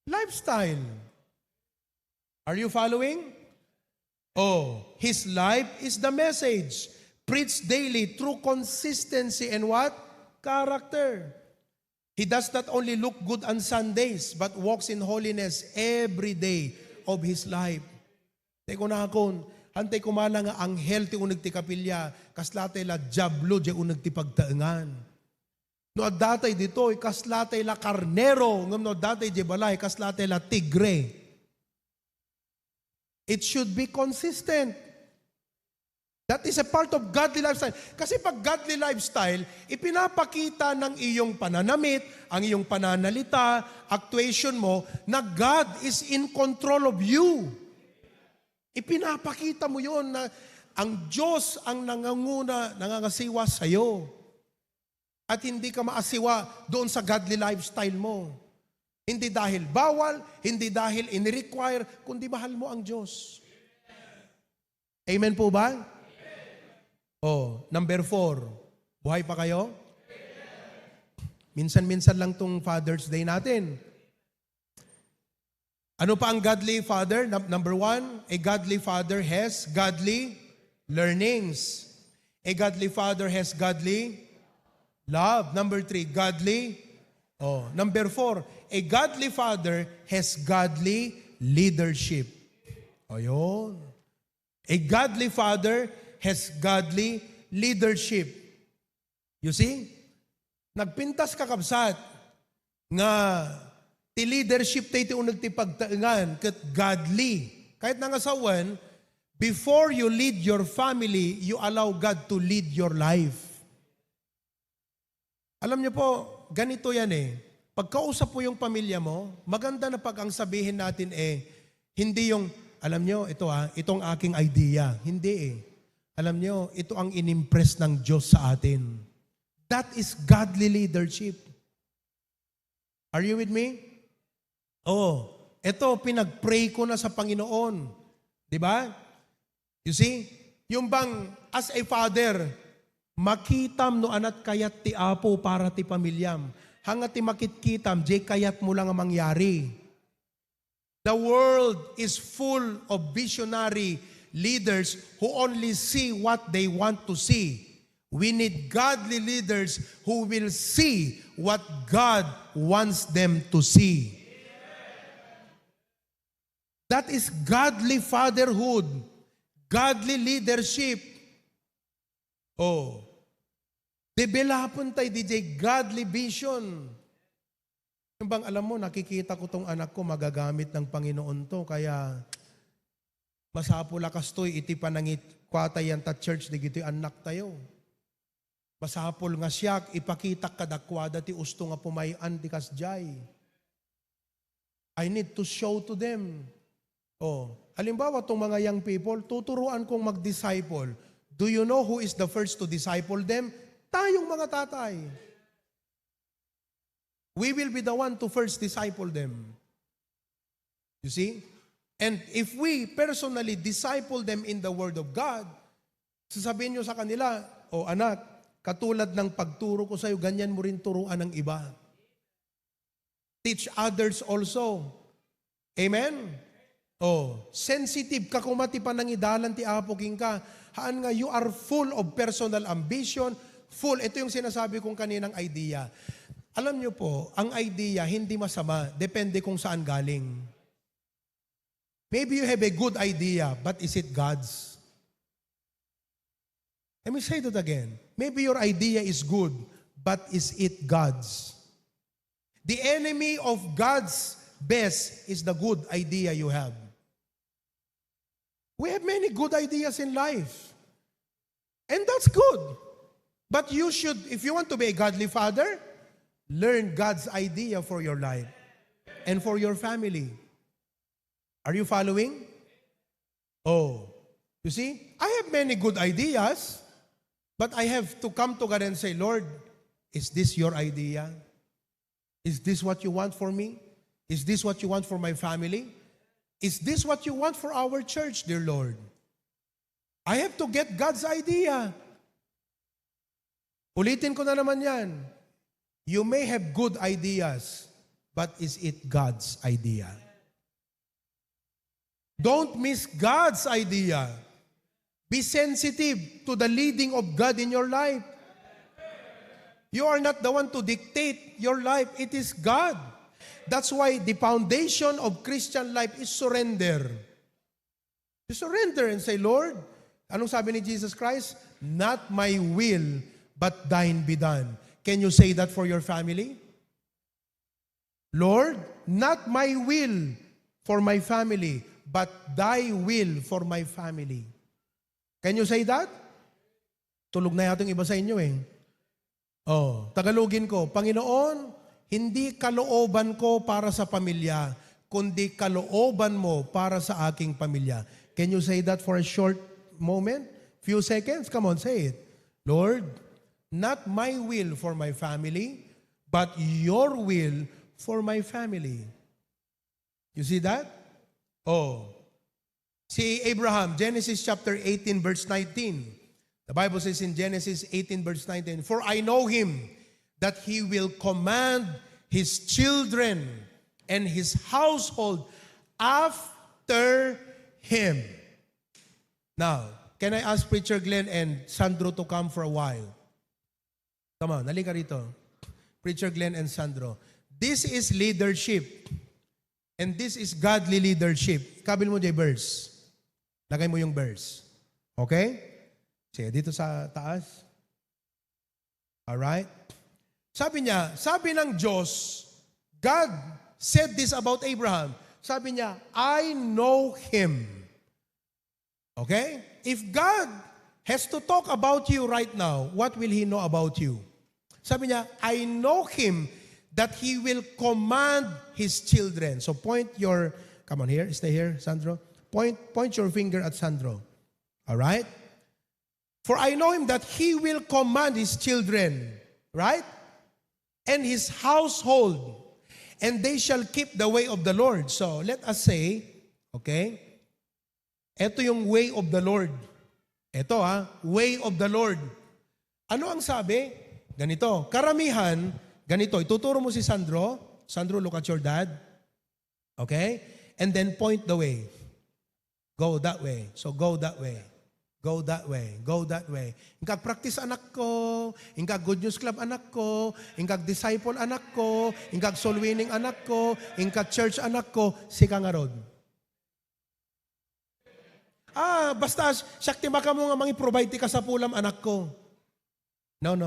Lifestyle. Are you following? His life is the message. Preach daily through consistency and what? Character. He does not only look good on Sundays, but walks in holiness every day of his life. Teko na akon, hantay kumala nga anghel ti unag ti kapilya, kaslatay la jablo di unag ti pagtaengan. No adatay dito, kaslatay la karnero, ngam no adatay di balay, kaslatay la tigre. It should be consistent. That is a part of godly lifestyle. Kasi pag godly lifestyle, ipinapakita ng iyong pananamit, ang iyong pananalita, actuation mo, na God is in control of you. Ipinapakita mo yon na ang Diyos ang nanganguna, nangangasiwa sa iyo. At hindi ka maasiwa doon sa godly lifestyle mo. Hindi dahil bawal, hindi dahil in-require, kundi mahal mo ang Diyos. Amen po ba? Number 4. Buhay pa kayo? Minsan-minsan lang tong Father's Day natin. Ano pa ang godly father? Number 1, a godly father has godly learnings. A godly father has godly love. Number 3, godly. Number 4, a godly father has godly leadership. Ayun. A godly father has godly leadership. You see? Nagpintas kakabsat nga ti leadership tayo ti unag ti pagtaengan ket godly. Kahit nangasawan, before you lead your family, you allow God to lead your life. Alam niyo po, ganito yan Pagkausap po yung pamilya mo, maganda na pag ang sabihin natin hindi yung, alam niyo, itong aking idea. Hindi Alam niyo, ito ang inimpress ng Diyos sa atin. That is godly leadership. Are you with me? Ito, pinag-pray ko na sa Panginoon. Di ba? You see? Yung bang, as a father, makitam no anat kayat ti apo para ti pamilyam. Hangat ti makitkitam, di kayat mo lang ang mangyari. The world is full of visionary leaders who only see what they want to see. We need godly leaders who will see what God wants them to see. That is godly fatherhood, godly leadership. Developon tayo DJ godly vision. Yung bang alam mo, nakikita ko tong anak ko magagamit ng Panginoon to, kaya masapula kastoy iti panangit kwata yan ta church di gito'y anak tayo. Masapul nga siya, ipakita kadakwada ti usto nga pumayan di kasjay. I need to show to them. Halimbawa tong mga young people, tuturuan kong mag-disciple. Do you know who is the first to disciple them? Tayong mga tatay. We will be the one to first disciple them. You see? And if we personally disciple them in the Word of God, sasabihin nyo sa kanila, anak, katulad ng pagturo ko sa iyo, ganyan mo rin turuan ng iba. Teach others also. Amen? Sensitive ka kumati pa ng idalan ti apo king ka. Haan nga, you are full of personal ambition, full. Ito yung sinasabi kong kaninang idea. Alam niyo po, ang idea hindi masama, depende kung saan galing. Maybe you have a good idea, but is it God's? Let me say that again. Maybe your idea is good, but is it God's? The enemy of God's best is the good idea you have. We have many good ideas in life. And that's good. But you should, if you want to be a godly father, learn God's idea for your life and for your family. Are you following? Oh, you see, I have many good ideas, but I have to come to God and say, Lord, is this your idea? Is this what you want for me? Is this what you want for my family? Is this what you want for our church, dear Lord? I have to get God's idea. Ulitin ko na naman yan. You may have good ideas, but is it God's idea? Don't miss God's idea. Be sensitive to the leading of God in your life. You are not the one to dictate your life. It is God. That's why the foundation of Christian life is surrender. You surrender and say, Lord, anong sabi ni Jesus Christ? Not my will, but thine be done. Can you say that for your family? Lord, not my will for my family, but thy will for my family. Can you say that? Tulog na yata yung iba sa inyo eh. Oh, Tagalogin ko, Panginoon, hindi kalooban ko para sa pamilya, kundi kalooban mo para sa aking pamilya. Can you say that for a short moment? Few seconds? Come on, say it. Lord, not my will for my family, but your will for my family. You see that? Oh. Si Abraham, Genesis chapter 18, verse 19. The Bible says in Genesis 18, verse 19, For I know him, that he will command his children and his household after him. Now, can I ask Preacher Glenn and Sandro to come for a while? Come on, halika rito. Preacher Glenn and Sandro. This is leadership. And this is godly leadership. Kabil mo dyan verse. Lagay mo yung verse. Okay? Sige, dito sa taas. Alright? Sabi niya, sabi ng Diyos, God said this about Abraham. Sabi niya, I know him. Okay? If God has to talk about you right now, what will He know about you? Sabi niya, I know him that he will command his children. So point your, come on here, stay here, Sandro. Point your finger at Sandro. All right? For I know him that he will command his children, right? And his household, and they shall keep the way of the Lord. So let us say, okay, ito yung way of the Lord. Ito way of the Lord. Ano ang sabi? Ganito, karamihan, ganito, ituturo mo si Sandro. Sandro, look at your dad. Okay? And then point the way. Go that way. So go that way. Go that way. Go that way. Ingkag practice anak ko. Ingkag Good News Club anak ko. Ingkag disciple anak ko. Ingkag soul winning anak ko. Ingkag church anak ko. Sika nga rod. Basta syakti maka mo nga mangi-provide ti ka sa pulam anak ko. No.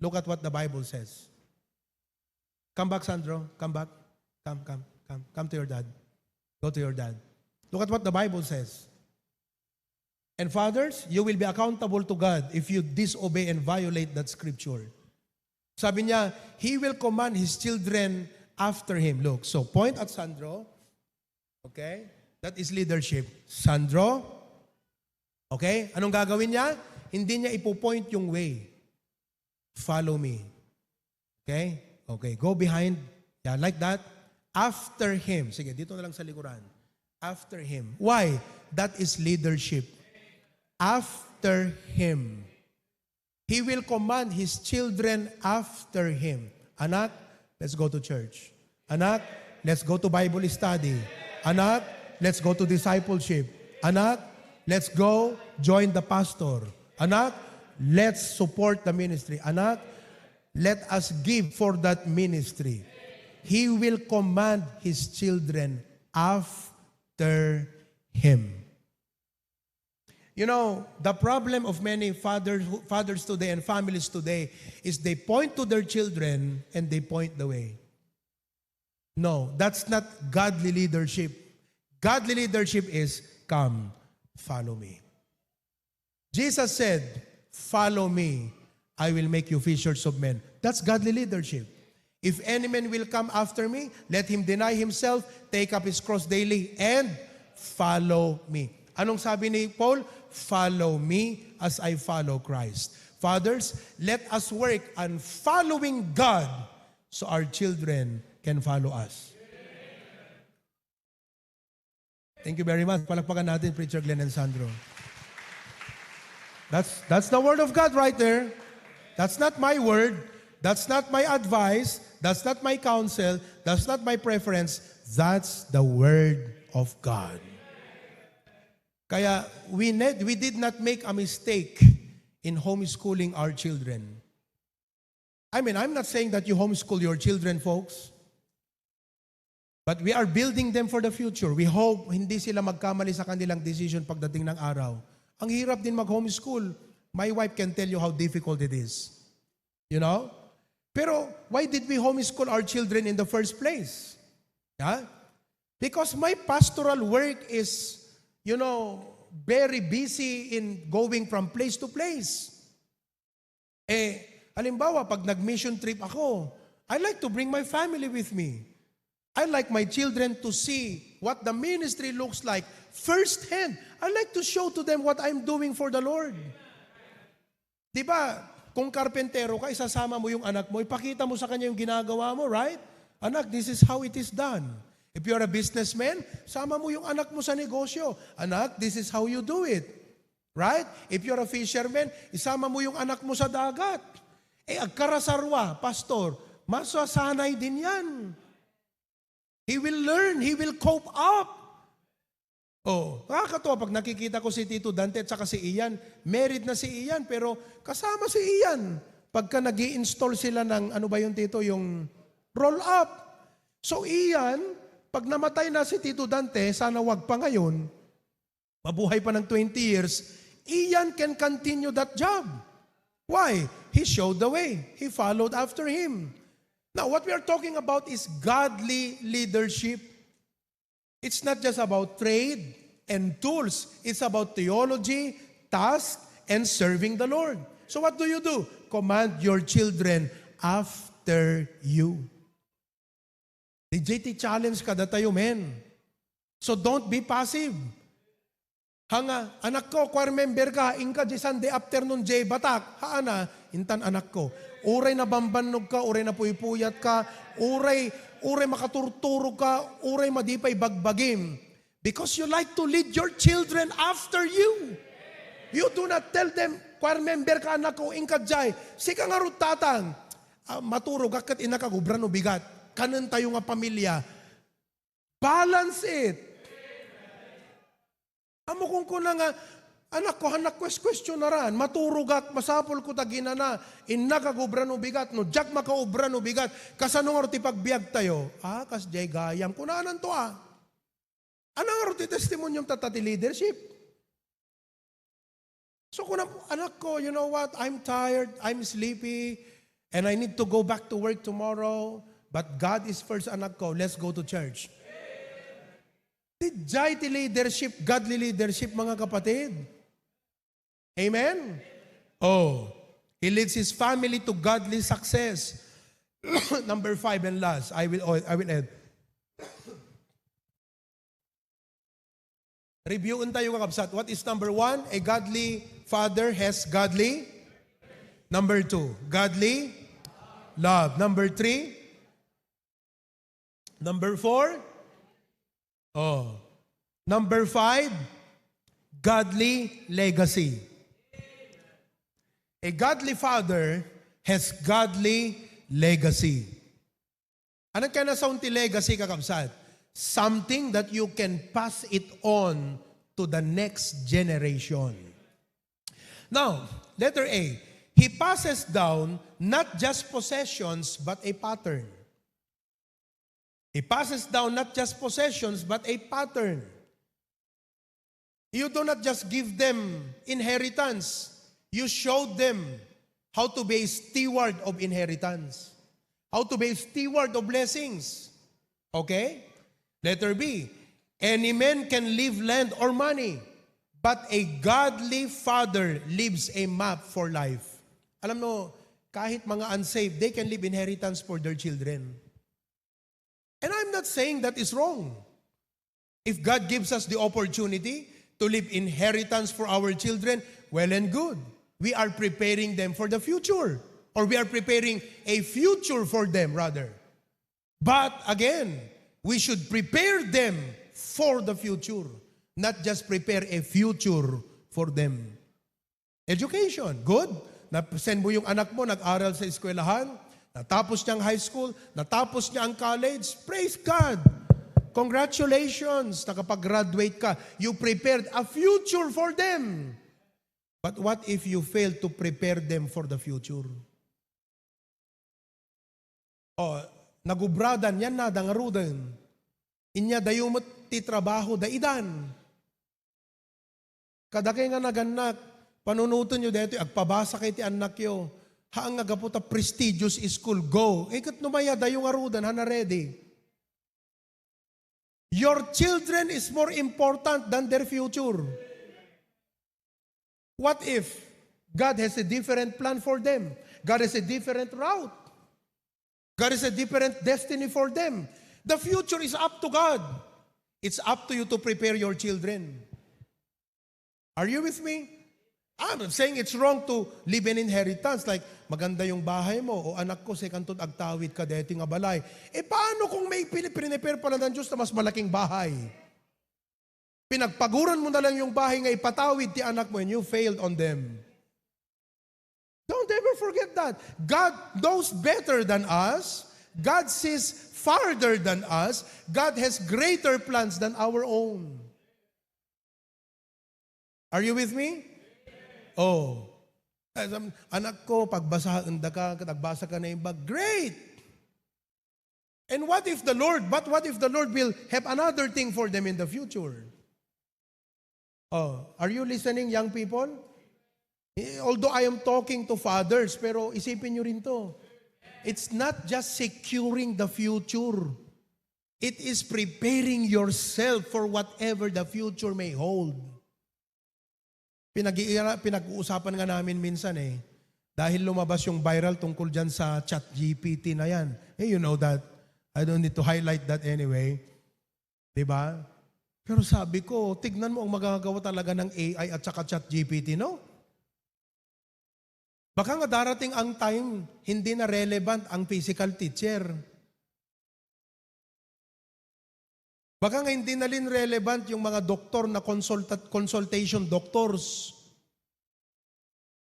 Look at what the Bible says. Come back, Sandro. Come back. Come to your dad. Go to your dad. Look at what the Bible says. And fathers, you will be accountable to God if you disobey and violate that scripture. Sabi niya, He will command His children after Him. Look, so point at Sandro. Okay? That is leadership. Sandro. Okay? Anong gagawin niya? Hindi niya ipo-point yung way. Follow me. Okay? Okay, go behind. Yeah, like that. After him. Sige, dito na lang sa likuran. After him. Why? That is leadership. After him. He will command his children after him. Anak, let's go to church. Anak, let's go to Bible study. Anak, let's go to discipleship. Anak, let's go join the pastor. Anak, let's support the ministry. Anak, let us give for that ministry. He will command His children after Him. You know, the problem of many fathers today and families today is they point to their children and they point the way. No, that's not godly leadership. Godly leadership is, come, follow me. Jesus said, follow me, I will make you fishers of men. That's godly leadership. If any man will come after me, let him deny himself, take up his cross daily, and follow me. Anong sabi ni Paul? Follow me as I follow Christ. Fathers, let us work on following God so our children can follow us. Thank you very much. Palakpakan natin, Preacher Glenn and Sandro. That's the word of God right there. That's not my word. That's not my advice. That's not my counsel. That's not my preference. That's the word of God. Kaya we did not make a mistake in homeschooling our children. I mean, I'm not saying that you homeschool your children, folks. But we are building them for the future. We hope hindi sila magkamali sa kanilang decision pagdating ng araw. Ang hirap din mag-homeschool. My wife can tell you how difficult it is. You know? Pero why did we homeschool our children in the first place? Yeah? Because my pastoral work is, you know, very busy in going from place to place. Halimbawa, pag nag-mission trip ako, I like to bring my family with me. I like my children to see what the ministry looks like firsthand. I like to show to them what I'm doing for the Lord. Diba, kung karpentero ka, isasama mo yung anak mo, ipakita mo sa kanya yung ginagawa mo, right? Anak, this is how it is done. If you're a businessman, sama mo yung anak mo sa negosyo. Anak, this is how you do it. Right? If you're a fisherman, isama mo yung anak mo sa dagat. Agkarasarwa, pastor, masasanay din yan. He will learn. He will cope up. Oh, nakakatawa pag nakikita ko si Tito Dante at saka si Ian. Married na si Ian pero kasama si Ian. Pagka nag-i-install sila ng, ano ba yung Tito, yung roll-up. So Ian, pag namatay na si Tito Dante, sana wag pa ngayon, mabuhay pa ng 20 years, Ian can continue that job. Why? He showed the way. He followed after him. Now, what we are talking about is godly leadership. It's not just about trade and tools. It's about theology, task, and serving the Lord. So what do? Command your children after you. The JT challenge kada tayo, men. So don't be passive. Hanga, anak ko, choir member ka, inka di Sunday afternoon, Jay Batak, haana, intan anak ko. Uray na bambanog ka, uray na puypuyat ka, uray makaturturo ka, uray madipay bagbagim. Because you like to lead your children after you. You do not tell them, choir member ka anak ko, inka jay, sika nga rutatang, maturog akat inakagubran o bigat, kanan tayo nga pamilya. Balance it. Amo kung ko na nga, anak ko, question na ran, maturugak, masapol ko tagina na, inakagubran o bigat, no, jak makaubran o bigat, kasano nga ti pagbiag tayo? Kas jay gayam, kunaanan to Ano nga ti testimonyong tatati leadership? So kung anak ko, you know what, I'm tired, I'm sleepy, and I need to go back to work tomorrow, but God is first, anak ko, let's go to church. Ti leadership, godly leadership, mga kapatid. Amen? Oh, he leads his family to godly success. Number 5 and last, I will add. Reviewin tayo kakabsat. What is number 1? A godly father has godly. Number 2, godly love. Number 3, number 4, number 5, godly legacy. A godly father has godly legacy. Ano kaya na sound ti legacy kakabsat? Something that you can pass it on to the next generation. Now, letter A, He passes down not just possessions, but a pattern. He passes down not just possessions, but a pattern. You do not just give them inheritance. You showed them how to be a steward of inheritance. How to be a steward of blessings. Okay? Letter B. Any man can leave land or money, but a godly father leaves a map for life. Alam mo, kahit mga unsaved, they can leave inheritance for their children. And I'm not saying that is wrong. If God gives us the opportunity to leave inheritance for our children, well and good. We are preparing them for the future. Or we are preparing a future for them, rather. But again, we should prepare them for the future. Not just prepare a future for them. Education, good. Send mo yung anak mo, nag-aral sa eskwelahan, natapos niyang high school, natapos niya ang college, praise God. Congratulations, nakapag-graduate ka. You prepared a future for them. But what if you fail to prepare them for the future? O, nagubradan, yan na, dangarudan. Inya dayumot ti trabaho da idan. Kadakay nga naganak, panunutan nyo dito, agpabasa kay ti anak yo, haang nga gaputa prestigious school, go. Ikat numaya dayong arudan, hana ready. Your children is more important than their future. What if God has a different plan for them? God has a different route. God has a different destiny for them. The future is up to God. It's up to you to prepare your children. Are you with me? I'm not saying it's wrong to leave an inheritance like maganda yung bahay mo o anak ko second to agtawid ka deti nga balay. Paano kung may prepare pala ng Diyos na mas malaking bahay? Pinagpaguran mo na lang yung bahay nga ipatawid ti anak mo and you failed on them. Don't ever forget that. God knows better than us. God sees farther than us. God has greater plans than our own. Are you with me? Oh. Anak ko, pagbasahan ka, nagbasa ka na yung bag, great! And what if the Lord will have another thing for them in the future? Oh, are you listening, young people? Although I am talking to fathers, pero isipin nyo rin to. It's not just securing the future. It is preparing yourself for whatever the future may hold. Pinag-uusapan nga namin minsan dahil lumabas yung viral tungkol dyan sa ChatGPT na yan. You know that. I don't need to highlight that anyway. Diba? Pero sabi ko, tignan mo ang magagawa talaga ng AI at saka ChatGPT, no? Baka nga darating ang time, hindi na relevant ang physical teacher. Baka nga hindi na rin relevant yung mga doktor na consultation doctors.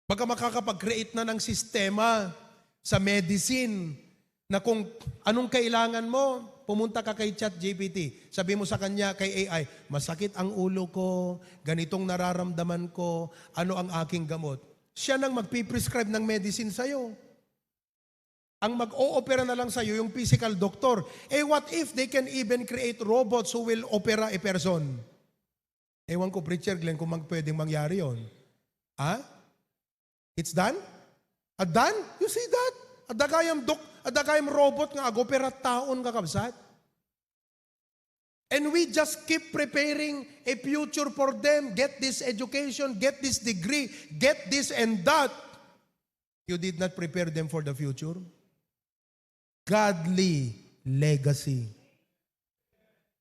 Baka makakapag-create na ng sistema sa medicine na kung anong kailangan mo, pumunta ka kay ChatGPT. Sabi mo sa kanya, kay AI, masakit ang ulo ko, ganitong nararamdaman ko, ano ang aking gamot? Siya nang magpiprescribe ng medicine sa'yo. Ang mag-o-opera na lang sa'yo yung physical doctor. What if they can even create robots who will opera a person? Ewan ko, Preacher Glenn, kung pwedeng mangyari yon. It's done? Done? You see that? Adagayam robot nga agopera taon kakabsat. And we just keep preparing a future for them. Get this education, get this degree, get this and that. You did not prepare them for the future. Godly legacy.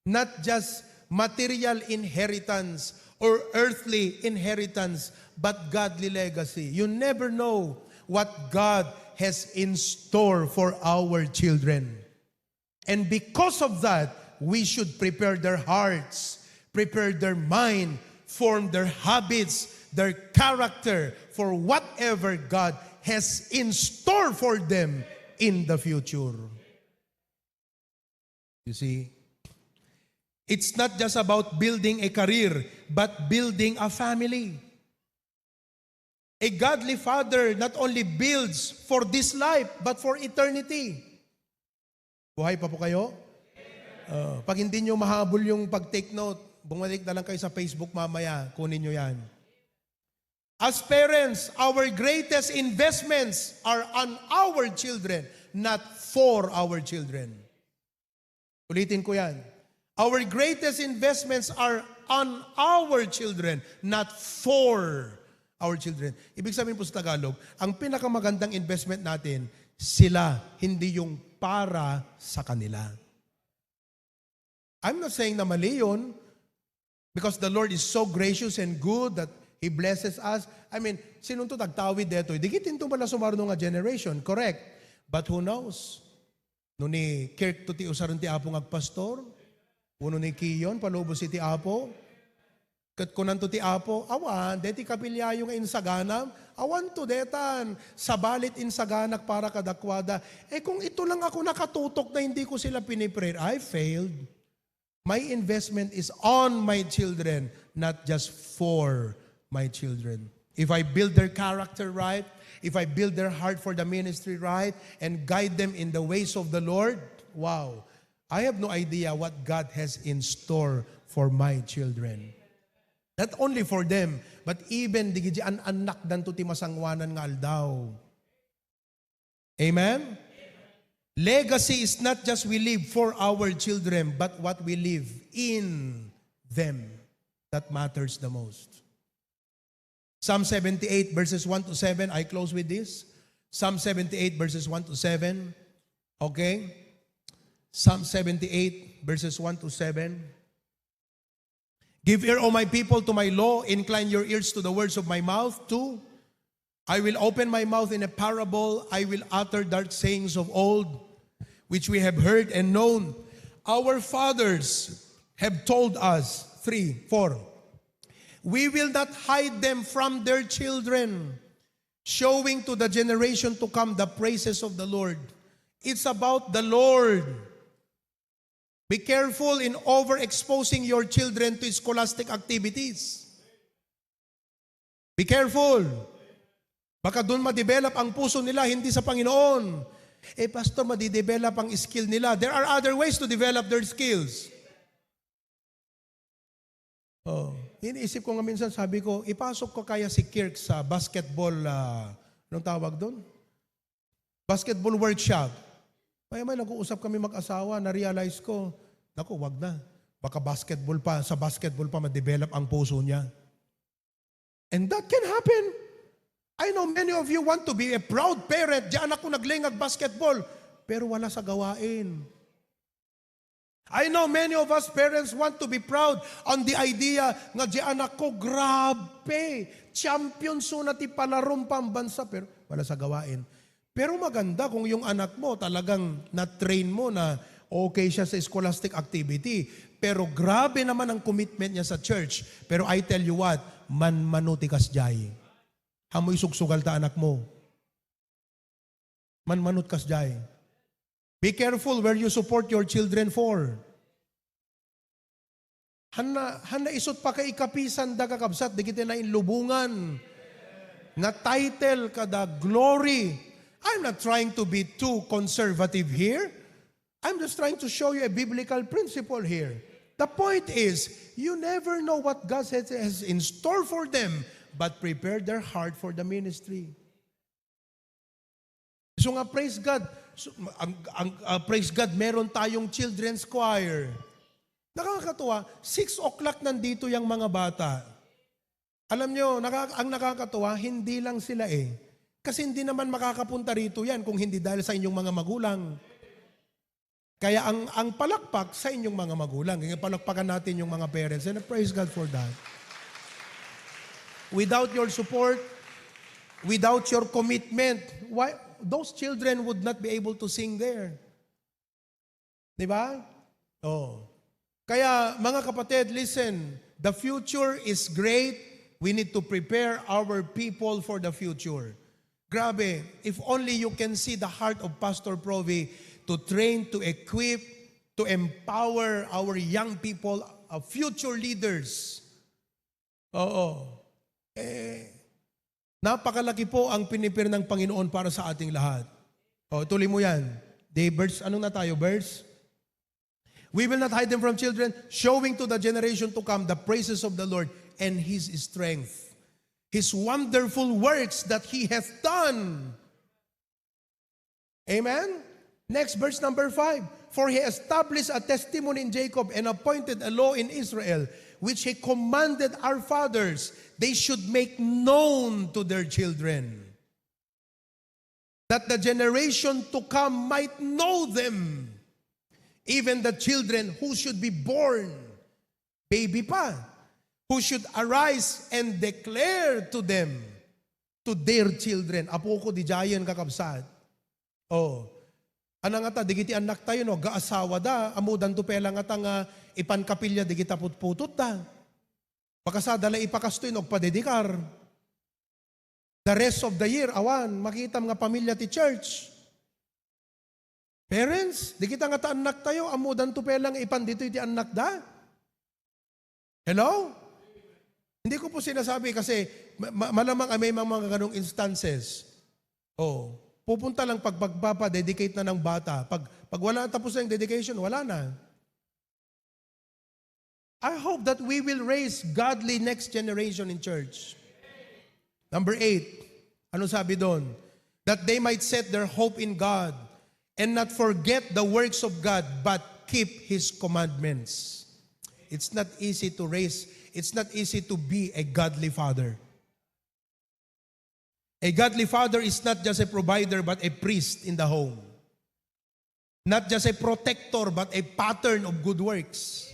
Not just material inheritance or earthly inheritance, but godly legacy. You never know what God has in store for our children. And because of that, we should prepare their hearts, prepare their mind, form their habits, their character for whatever God has in store for them in the future. You see, it's not just about building a career, but building a family. A godly father not only builds for this life, but for eternity. Buhay pa po kayo? Pag hindi nyo mahabol yung pag-take note, bumalik na lang kayo sa Facebook mamaya, kunin nyo yan. As parents, our greatest investments are on our children, not for our children. Ulitin ko yan. Our greatest investments are on our children, not for our children. Ibig sabihin po sa Tagalog, ang pinakamagandang investment natin, sila, hindi yung para sa kanila. I'm not saying na mali yun, because the Lord is so gracious and good that He blesses us. I mean, sinun to tagtawid deto, dikitin to pala sumarno nga generation, correct. But who knows? No ni Kirk to ti usaron ti Apo ngagpastor, uno ni Kiyon, palubo si ti Apo, kat kunan to ti Apo, awan, deti kapilyayo nga insaganam, awan to detan, sabalit insaganak para kadakwada. Kung ito lang ako nakatutok na hindi ko sila piniprayer, I failed. My investment is on my children, not just for my children. If I build their character right, if I build their heart for the ministry right, and guide them in the ways of the Lord, wow, I have no idea what God has in store for my children. Not only for them, but even digiti an anak dan to ti masangwanan nga aldaw. Amen? Legacy is not just we live for our children, but what we live in them that matters the most. Psalm 78 verses 1 to 7, I close with this. Psalm 78 verses 1 to 7. Okay? Psalm 78 verses 1 to 7. Give ear, O my people, to my law. Incline your ears to the words of my mouth. 2. I will open my mouth in a parable. I will utter dark sayings of old, which we have heard and known. Our fathers have told us. 3, 4. We will not hide them from their children, showing to the generation to come the praises of the Lord. It's about the Lord. Be careful in overexposing your children to scholastic activities. Be careful. Baka doon ma-develop ang puso nila, hindi sa Panginoon. Pastor, ma-develop ang skill nila. There are other ways to develop their skills. Iniisip ko nga minsan, sabi ko, ipasok ko kaya si Kirk sa basketball, anong tawag doon? Basketball workshop. May nag-uusap kami mag-asawa, na-realize ko, naku, wag na. Baka sa basketball pa ma-develop ang puso niya. And that can happen. I know many of you want to be a proud parent. Diyan ako naglingag basketball, pero wala sa gawain. I know many of us parents want to be proud on the idea nga diyan ako, grabe, champion na ti palarom pambansa, pero wala sa gawain. Pero maganda kung yung anak mo talagang na-train mo na okay siya sa scholastic activity. Pero grabe naman ang commitment niya sa church. Pero I tell you what, manmanutikas jay. Hamoy sugsugal ta anak mo. Manmanut kas jay. Be careful where you support your children for. Hana isot pa kay ikapisan da kakabsat, di kita na inlubungan. Na title kada glory. I'm not trying to be too conservative here. I'm just trying to show you a biblical principle here. The point is, you never know what God has in store for them, but prepare their heart for the ministry. So nga, praise God. Praise God, meron tayong children's choir. Nakakatuwa, 6 o'clock nandito yung mga bata. Alam nyo, ang nakakatuwa, hindi lang sila Kasi hindi naman makakapunta rito yan kung hindi dahil sa inyong mga magulang. Kaya ang palakpak sa inyong mga magulang. Kaya palakpakan natin yung mga parents. And I praise God for that. Without your support, without your commitment, those children would not be able to sing there. Di ba? Kaya mga kapatid, listen. The future is great. We need to prepare our people for the future. Grabe, if only you can see the heart of Pastor Provi to train, to equip, to empower our young people, future leaders. Napakalaki po ang pinipir ng Panginoon para sa ating lahat. O, tuloy mo yan. Birds, anong na tayo, birds? We will not hide them from children, showing to the generation to come the praises of the Lord and His strength. His wonderful works that He hath done. Amen? Next, verse number 5. For He established a testimony in Jacob and appointed a law in Israel, which He commanded our fathers, they should make known to their children, that the generation to come might know them, even the children who should be born, baby pa, who should arise and declare to them, to their children. Apo ko di jayan kakabsat. Oh, anang ata, di kiti anak tayo no, gaasawa da, amudan to pelang ata nga ipankapilya di kita putputot da. Pagkasadala ipakastoy no, padedikar. The rest of the year, awan, makita mga pamilya ti church. Parents, di kita nga ta anak tayo, amudan to pelang ipandito iti anak da. Hello? Hindi ko po sinasabi kasi malamang may mga ganong instances. Oh, pupunta lang pagpapa-dedicate na ng bata. Pag wala tapos na yung dedication, wala na. I hope that we will raise godly next generation in church. Number 8, ano sabi doon? That they might set their hope in God and not forget the works of God, but keep His commandments. It's not easy to raise, it's not easy to be a godly father. A godly father is not just a provider, but a priest in the home. Not just a protector, but a pattern of good works.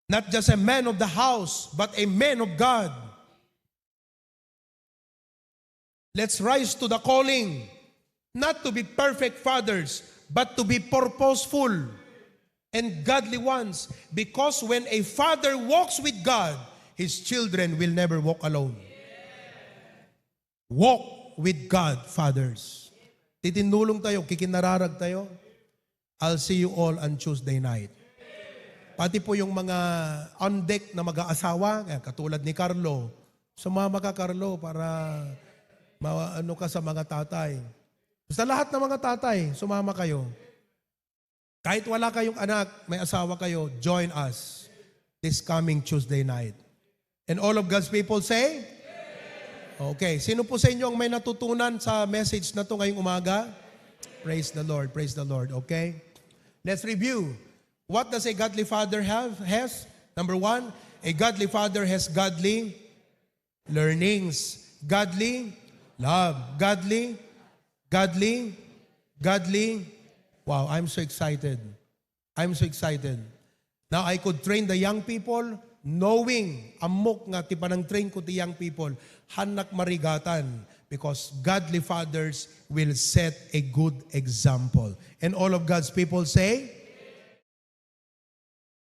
Not just a man of the house, but a man of God. Let's rise to the calling, not to be perfect fathers, but to be purposeful and godly ones. Because when a father walks with God, his children will never walk alone. Walk with God, fathers. Titinulong tayo, kikinararag tayo. I'll see you all on Tuesday night. Pati po yung mga on deck na mag-aasawa, katulad ni Carlo, sumama ka Carlo para ano ka sa mga tatay. Sa lahat ng mga tatay, sumama kayo. Kahit wala kayong anak, may asawa kayo, join us this coming Tuesday night. And all of God's people say? Okay. Sino po sa inyo ang may natutunan sa message na to ngayong umaga? Praise the Lord. Praise the Lord. Okay? Let's review. What does a godly father has? Number 1, a godly father has godly learnings. Godly love. Godly. Wow, I'm so excited. I'm so excited. Now, I could train the young people knowing, amok nga ti panang train ko ti young people, hanak marigatan, because godly fathers will set a good example. And all of God's people say,